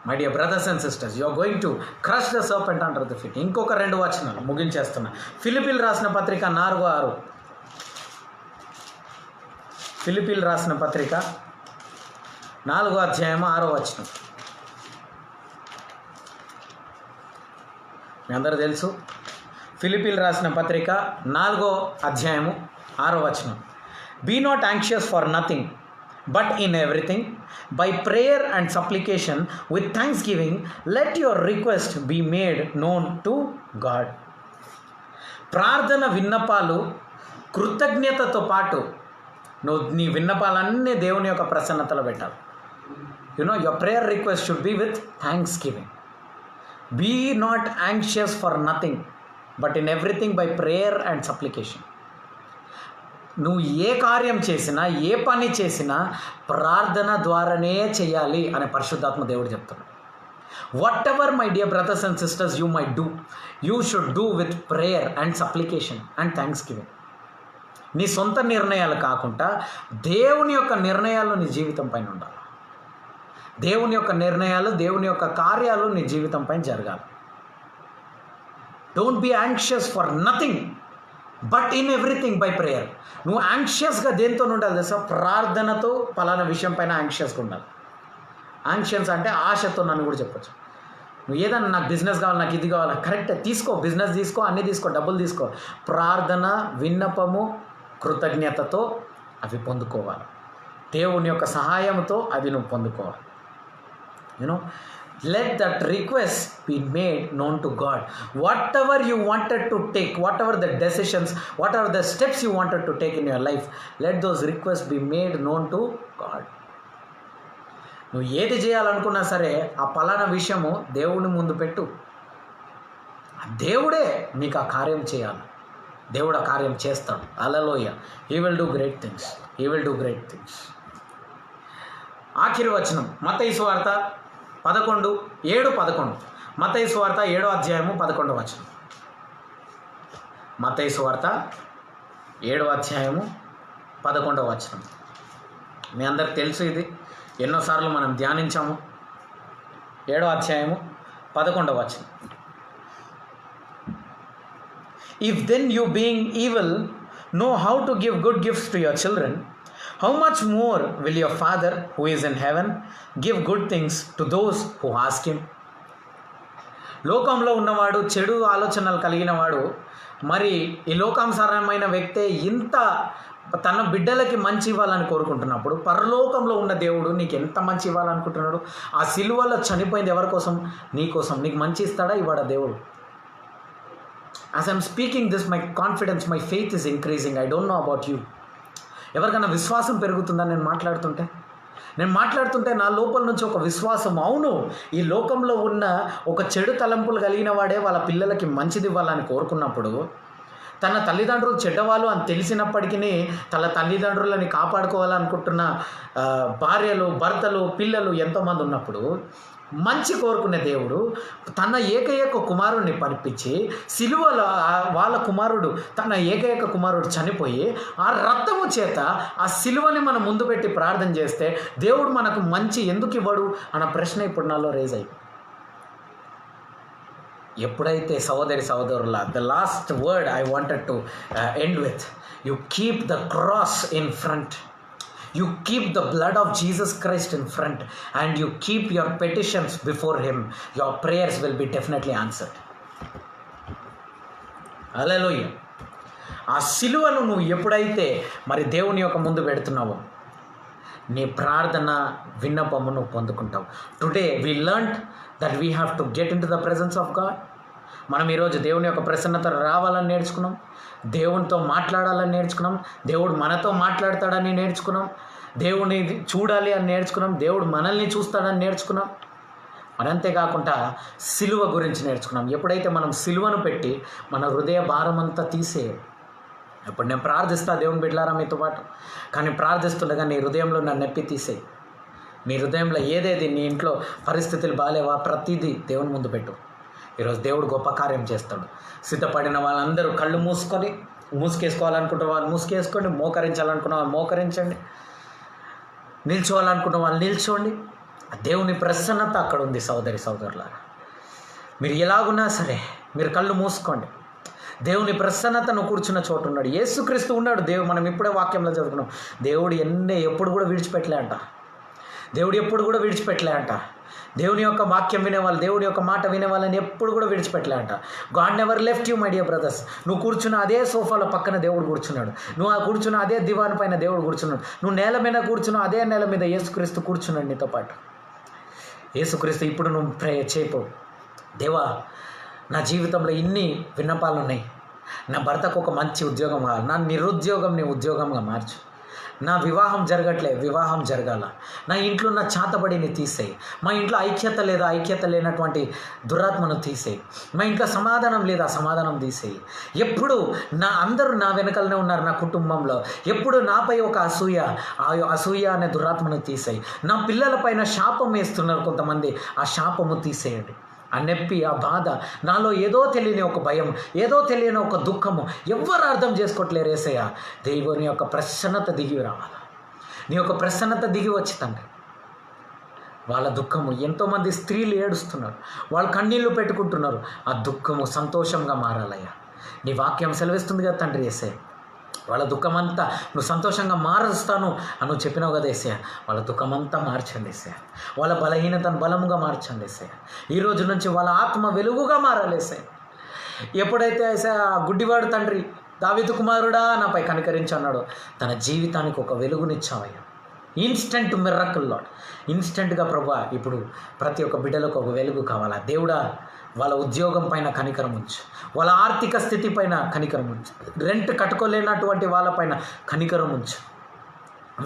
My dear brothers and sisters, you are going to crush the serpent under the feet. ఇంకొక 2 వచనాలు ముగించేస్తున్నా. ఫిలిప్పీలు రాసిన పత్రిక 4:6. ఫిలిప్పీలు రాసిన పత్రిక 4వ అధ్యాయం 6వ వచనం. మీ అందరూ తెలుసు. ఫిలిప్పీలు రాసిన పత్రిక 4వ అధ్యాయము 6వ వచనం. Be not anxious for nothing but in everything by prayer and supplication with thanksgiving let your request be made known to God. ప్రార్థన విన్నపాలు కృతజ్ఞతతో పాటు నువ్వు నీ విన్నపాలన్నీ దేవుని యొక్క ప్రసన్నతలో పెట్టాలి. Your prayer request should be with thanksgiving. Be not anxious for nothing but in everything by prayer and supplication. నువ్వు ఏ కార్యం చేసినా ఏ పని చేసినా ప్రార్థన ద్వారానే చేయాలి అని పరిశుద్ధాత్మ దేవుడు చెప్తున్నాడు. What ever my dear brothers and sisters you my do, you should do with prayer and supplication and thanks giving. నీ సొంత నిర్ణయాలు కాకుండా దేవుని యొక్క నిర్ణయాలు నీ జీవితం పైన ఉండాలి. దేవుని యొక్క నిర్ణయాలు, దేవుని యొక్క కార్యాలు నీ జీవితం పైన జరగాలి. Don't be anxious for nothing but in everything by prayer. నువ్వు యాంగ్షియస్గా దేంతో ఉండాలి తెలుసా? ప్రార్థనతో పలానా విషయం పైన యాంగ్షియస్గా ఉండాలి. యాంగ్షియస్ అంటే ఆశతో నన్ను కూడా చెప్పచ్చు. నువ్వు ఏదన్నా నాకు బిజినెస్ కావాలి, నాకు ఇది కావాలి, కరెక్ట్ తీసుకో, బిజినెస్ తీసుకో, అన్నీ తీసుకో, డబ్బులు తీసుకో. ప్రార్థన, విన్నపము, కృతజ్ఞతతో అవి పొందుకోవాలి. దేవుని యొక్క సహాయంతో అది నువ్వు పొందుకోవాలి. You know, let that request be made known to God. Whatever you wanted to take, whatever the decisions, whatever the steps you wanted to take in your life, let those requests be made known to God. నువ్వు ఏది చేయాలనుకున్నా సరే ఆ పలానా విషయము దేవుని ముందు పెట్టు. దేవుడే నీకు ఆ కార్యం చేయాలి. దేవుడు ఆ కార్యం చేస్తాడు. హల్లెలూయా. He will do great things. He will do great things. ఆఖరి వచనం మత్తయి సువార్త 11:7-11. మత్తయి సువార్త 7వ అధ్యాయము 11వ వచనం. మత్తయి సువార్త 7వ అధ్యాయము 11వ వచనం. మీ అందరికి తెలుసు, ఇది ఎన్నోసార్లు మనం ధ్యానించాము. 7వ అధ్యాయము 11వ వచనం. If then you being evil know how to give good gifts to your children, how much more will your Father who is in heaven give good things to those who ask him? లోకంలో ఉన్నవాడు, చెడు ఆలోచనలు కలిగిన వాడు, మరి ఈ లోకానుసారమైన వ్యక్తే ఇంత తన బిడ్డలకి మంచి ఇవ్వాలని కోరుకుంటున్నప్పుడు, పరలోకంలో ఉన్న దేవుడు నీకు ఎంత మంచి ఇవ్వాలనుకుంటున్నాడు? ఆ సిలువలో చనిపోయింది ఎవరి కోసం? నీ కోసం. నీకు మంచి ఇస్తాడా ఇవాడా దేవుడు? As I'm speaking this, my confidence, my faith is increasing. I don't know about you. ఎవరికైనా విశ్వాసం పెరుగుతుందా నేను మాట్లాడుతుంటే నా లోపల నుంచి ఒక విశ్వాసం, అవును, ఈ లోకంలో ఉన్న ఒక చెడు తలంపులు కలిగిన వాడే వాళ్ళ పిల్లలకి మంచిది ఇవ్వాలని కోరుకున్నప్పుడు, తన తల్లిదండ్రులు చెడ్డవాళ్ళు అని తెలిసినప్పటికీ తన తల్లిదండ్రులని కాపాడుకోవాలనుకుంటున్న భార్యలు, భర్తలు, పిల్లలు ఎంతోమంది ఉన్నప్పుడు, మంచి కోరుకునే దేవుడు తన ఏకైక కుమారుడిని పంపించి సిలువలో వాళ్ళ కుమారుడు, తన ఏకైక కుమారుడు చనిపోయి ఆ రక్తము చేత ఆ సిలువని మనం ముందు పెట్టి ప్రార్థన చేస్తే దేవుడు మనకు మంచి ఎందుకు ఇవ్వడు అన్న ప్రశ్న ఇప్పుడు నాలో రేజ్ అయింది. ఎప్పుడైతే సహోదరుల the last word I wanted to end with, you keep the cross in front. You keep the blood of Jesus Christ in front and you keep your petitions before him. Your prayers will be definitely answered. Hallelujah. ఆ సిలువను నువ్వు ఎప్పుడైతే మరి దేవుని యొక్క ముందు పెడుతున్నావో నీ ప్రార్థన విన్నపము నువ్వు పొందుకుంటావు. Today we learned that we have to get into the presence of God. మనం ఈరోజు దేవుని యొక్క ప్రసన్నత రావాలని నేర్చుకున్నాం, దేవునితో మాట్లాడాలని నేర్చుకున్నాం, దేవుడు మనతో మాట్లాడతాడని నేర్చుకున్నాం, దేవుని చూడాలి అని నేర్చుకున్నాం, దేవుడు మనల్ని చూస్తాడని నేర్చుకున్నాం. మరి అంతేకాకుండా సిలువ గురించి నేర్చుకున్నాం. ఎప్పుడైతే మనం సిలువను పెట్టి మన హృదయ భారం అంతా తీసేయాలి. ఇప్పుడు నేను ప్రార్థిస్తా దేవుని బిడ్డలారా మీతో పాటు, కానీ ప్రార్థిస్తుండగా నీ హృదయంలో నా నొప్పి తీసేయి. మీ హృదయంలో ఏదేది నీ ఇంట్లో పరిస్థితులు బాగాలేవా ప్రతిదీ దేవుని ముందు పెట్టు. ఈరోజు దేవుడు గొప్ప కార్యం చేస్తాడు. సిద్ధపడిన వాళ్ళందరూ కళ్ళు మూసుకేసుకోవాలనుకుంటున్న వాళ్ళు మూసుకేసుకోండి, మోకరించాలనుకున్న వాళ్ళు మోకరించండి, నిల్చోవాలనుకున్న వాళ్ళు నిల్చోండి. దేవుని ప్రసన్నత అక్కడ ఉంది. సోదరులారా, మీరు ఎలాగున్నా సరే మీరు కళ్ళు మూసుకోండి. దేవుని ప్రసన్నతను కూర్చున్న చోటు ఉన్నాడు. యేసుక్రీస్తు ఉన్నాడు. మనం ఇప్పుడే వాక్యంలో చదువుకున్నాం. దేవుడు ఎప్పుడు కూడా విడిచిపెట్టలే అంట. దేవుని యొక్క వాక్యం వినేవాళ్ళు, దేవుని యొక్క మాట వినేవాళ్ళని ఎప్పుడు కూడా విడిచిపెట్టలే అంట. God never left you my dear brothers. నువ్వు కూర్చున్న అదే సోఫాలో పక్కన దేవుడు కూర్చున్నాడు. నువ్వు కూర్చున్న అదే దివాన్ పైన దేవుడు కూర్చున్నాడు. నువ్వు నేల మీద కూర్చున్న అదే నేల మీద యేసుక్రీస్తు కూర్చున్నాడు నీతో పాటు. యేసుక్రీస్తు ఇప్పుడు నువ్వు ప్రే చేయపో, దేవా నా జీవితంలో ఇన్ని విన్నపాలు ఉన్నాయి, నా భర్తకు ఒక మంచి ఉద్యోగం కావాలి, నా నిరుద్యోగం నీ ఉద్యోగంగా మార్చు, నా వివాహం వివాహం జరగాల, నా ఇంట్లో ఉన్న చాతబడిని తీసేయి, మా ఇంట్లో ఐక్యత లేనటువంటి దురాత్మను తీసేయి, మా ఇంట్లో సమాధానం లేదా సమాధానం తీసేయి. ఎప్పుడు అందరూ నా వెనకలనే ఉన్నారు నా కుటుంబంలో, ఎప్పుడు నాపై ఒక అసూయ అనే దురాత్మను తీసేయి. నా పిల్లల పైన శాపం వేస్తున్నారు కొంతమంది, ఆ శాపము తీసేయండి. ఆ నొప్పి, ఆ బాధ, నాలో ఏదో తెలియని ఒక భయం, ఏదో తెలియని ఒక దుఃఖము, ఎవ్వరు అర్థం చేసుకోవట్లేరు యేసయ్య. దేవుని యొక్క ప్రసన్నత దిగి రావాలా, నీ యొక్క ప్రసన్నత దిగి వచ్చి తండ్రి వాళ్ళ దుఃఖము, ఎంతోమంది స్త్రీలు ఏడుస్తున్నారు, వాళ్ళు కన్నీళ్లు పెట్టుకుంటున్నారు, ఆ దుఃఖము సంతోషంగా మారాలయ్యా. నీ వాక్యం సెలవిస్తుంది కదా తండ్రి యేసయ్య. వాళ్ళ దుఃఖమంతా నువ్వు సంతోషంగా మారుస్తాను అని నువ్వు చెప్పినావు కదా యేసయ్య. వాళ్ళ దుఃఖమంతా మార్చండి యేసయ్య. వాళ్ళ బలహీనతను బలముగా మార్చండి యేసయ్య. ఈ రోజు నుంచి వాళ్ళ ఆత్మ వెలుగుగా మారాలి యేసయ్య. ఎప్పుడైతే యేసయ్య గుడ్డివాడు తండ్రి దావీదు కుమారుడా నాపై కనికరించి అన్నాడో, తన జీవితానికి ఒక వెలుగునిచ్చావయ్యా. Instant miracle lord. ఇన్స్టెంట్గా ప్రభా ఇప్పుడు ప్రతి ఒక్క బిడ్డలకు ఒక వెలుగు కావాలా దేవుడా. వాళ్ళ ఉద్యోగం పైన కనికరం ఉంచు, వాళ్ళ ఆర్థిక స్థితి పైన కనికరం ఉంచు, రెంట్ కట్టుకోలేనటువంటి వాళ్ళపైన కనికరం ఉంచు,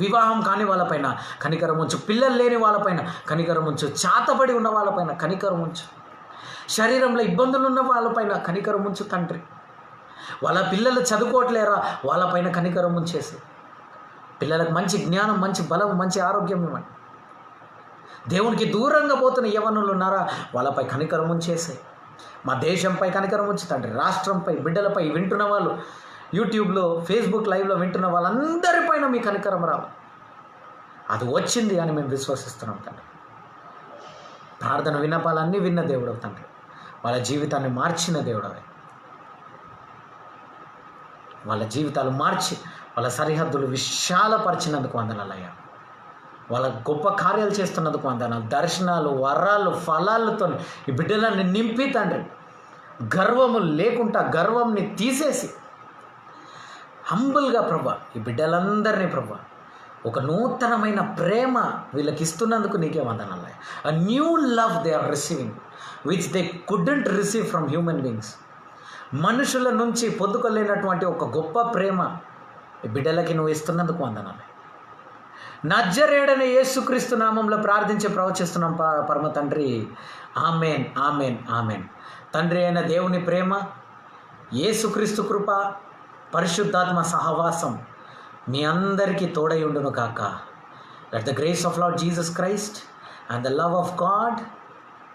వివాహం కాని వాళ్ళపైన కనికరం ఉంచు, పిల్లలు లేని వాళ్ళపైన కనికరం ఉంచు, చాతబడి ఉన్న వాళ్ళపైన కనికరం ఉంచు, శరీరంలో ఇబ్బందులు ఉన్న వాళ్ళపైన కనికరం ఉంచు తండ్రి. వాళ్ళ పిల్లలు చదువుకోవట్లేరా, వాళ్ళపైన కనికరం ఉంచేసి పిల్లలకు మంచి జ్ఞానం, మంచి బలం, మంచి ఆరోగ్యం ఇవ్వండి. దేవునికి దూరంగా పోతున్న యవ్వనులు ఉన్నారా, వాళ్ళపై కనికరం ఉంచేసి మా దేశంపై కనికరం ఉంచు తండ్రి. రాష్ట్రంపై, బిడ్డలపై, వింటున్న వాళ్ళు యూట్యూబ్లో, ఫేస్బుక్ లైవ్లో వింటున్న వాళ్ళందరిపైన మీ కనికరం రావాలి. అది వచ్చింది అని మేము విశ్వసిస్తున్నాం తండ్రి. ప్రార్థన విన్నపాలన్నీ విన్న దేవుడవు తండ్రి. వాళ్ళ జీవితాన్ని మార్చిన దేవుడవే. వాళ్ళ జీవితాలు మార్చి వాళ్ళ సరిహద్దులు విశాలపరిచినందుకు వందనాలయ్యా. వాళ్ళ గొప్ప కార్యాలు చేస్తున్నందుకు వందనాలు. దర్శనాలు, వరాలు, ఫలాలతో ఈ బిడ్డలని నింపి తండ్రి, గర్వము లేకుండా గర్వంని తీసేసి హంబుల్గా ప్రభా ఈ బిడ్డలందరినీ ప్రభా ఒక నూతనమైన ప్రేమ వీళ్ళకి ఇస్తున్నందుకు నీకే వందనాలయ్య. A new love they are receiving which they couldn't receive from human beings. మనుషుల నుంచి పొందుకోలేనటువంటి ఒక గొప్ప ప్రేమ ఈ బిడ్డలకి నువ్వు ఇస్తున్నందుకు వందనాలు. నజరేయుడైన యేసుక్రీస్తు నామంలో ప్రార్థించి ప్రవచిస్తున్నాం పరమ తండ్రి. Amen, amen, amen. తండ్రి అయిన దేవుని ప్రేమ, యేసుక్రీస్తు కృప, పరిశుద్ధాత్మ సహవాసం మీ అందరికీ తోడై ఉండును కాక. Let the grace of Lord Jesus Christ and the love of God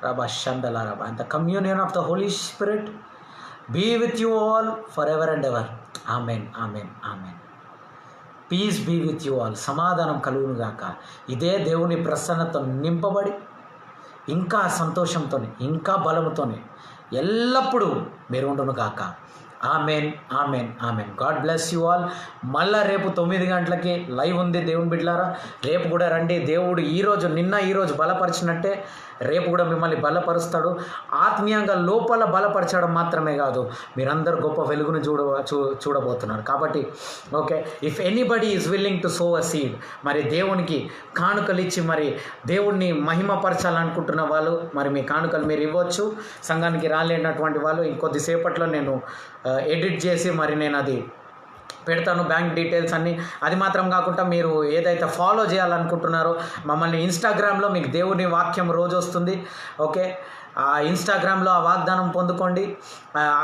రబా షందల రబా and the communion of the Holy Spirit be with you all forever and ever. Amen, amen, amen. Peace be with you all. సమాధానం కలుగును గాక. ఇదే దేవుని ప్రసన్నతో నింపబడి ఇంకా సంతోషంతో, ఇంకా బలముతో ఎల్లప్పుడూ మీరు ఉండును గాక. Amen, amen, amen. God bless you all. మళ్ళా రేపు 9 గంటలకి లైవ్ ఉంది దేవుని బిడ్డలారా. రేపు కూడా రండి. దేవుడు ఈరోజు బలపరిచినట్టే రేపు కూడా మిమ్మల్ని బలపరుస్తాడు. ఆత్మీయంగా లోపల బలపరచడం మాత్రమే కాదు, మీరందరూ గొప్ప వెలుగును చూడబోతున్నారు. కాబట్టి okay, if anybody is willing to so a seed, మరి దేవునికి కానుకలు ఇచ్చి మరి దేవుణ్ణి మహిమపరచాలనుకుంటున్న వాళ్ళు మరి మీ కానుకలు మీరు ఇవ్వచ్చు. సంఘానికి రాలేనటువంటి వాళ్ళు ఇంకొద్దిసేపట్లో నేను ఎడిట్ చేసి మరి నేను అది పెడతాను, బ్యాంక్ డీటెయిల్స్ అన్నీ. అది మాత్రం కాకుండా మీరు ఏదైతే ఫాలో చేయాలనుకుంటున్నారో మమ్మల్ని ఇన్స్టాగ్రామ్లో మీకు దేవుని వాక్యం రోజు వస్తుంది. ఓకే, ఆ ఇన్స్టాగ్రామ్లో ఆ వాగ్దానం పొందుకోండి.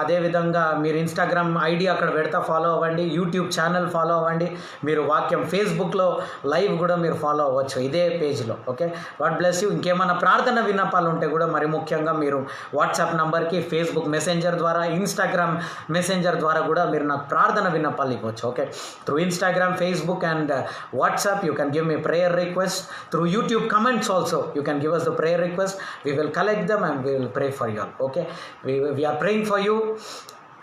అదేవిధంగా మీరు ఇన్స్టాగ్రామ్ ఐడి అక్కడ పెడతా ఫాలో అవ్వండి. యూట్యూబ్ ఛానల్ ఫాలో అవ్వండి. మీరు వాక్యం ఫేస్బుక్లో లైవ్ కూడా మీరు ఫాలో అవ్వచ్చు ఇదే పేజ్లో. Okay, God bless you. ఇంకేమైనా ప్రార్థన విన్నపాలు ఉంటే కూడా మరి ముఖ్యంగా మీరు వాట్సాప్ నంబర్కి ఫేస్బుక్ మెసెంజర్ ద్వారా, ఇన్స్టాగ్రామ్ మెసెంజర్ ద్వారా కూడా మీరు నాకు ప్రార్థన విన్నపాలు ఇవ్వచ్చు. Okay, through Instagram, Facebook and WhatsApp you can give me prayer request. Through YouTube comments also you can give us the prayer request. We will collect them and we will pray for you all. Okay, we are praying for you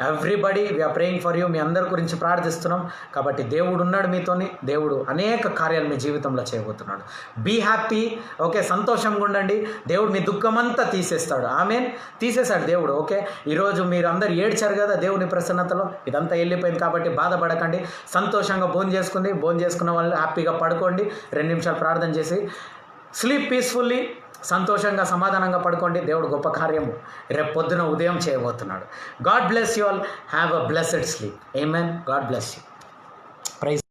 everybody. we are praying for you. మీ అందరి గురించి ప్రార్థిస్తున్నాం. కాబట్టి దేవుడు ఉన్నాడు మీతోని. దేవుడు అనేక కార్యాలు మీ జీవితంలో చేయబోతున్నాడు. Be happy. ఓకే, సంతోషంగా ఉండండి. దేవుడు మీ దుఃఖమంతా తీసేస్తాడు. ఆమెన్, తీసేశాడు దేవుడు. ఓకే, ఈరోజు మీరు అందరు ఏడ్చారు కదా దేవుని ప్రసన్నతలో, ఇదంతా వెళ్ళిపోయింది. కాబట్టి బాధపడకండి. సంతోషంగా భోజనం చేసుకున్న వాళ్ళు హ్యాపీగా పడుకోండి. 2 నిమిషాలు ప్రార్థన చేసి స్లీప్ పీస్ఫుల్లీ, సంతోషంగా సమాధానంగా పడుకోండి. దేవుడు గొప్ప కార్యము రేపు పొద్దున ఉదయం చేయబోతున్నాడు. God bless you all. Have a blessed sleep. Amen. God bless you. Praise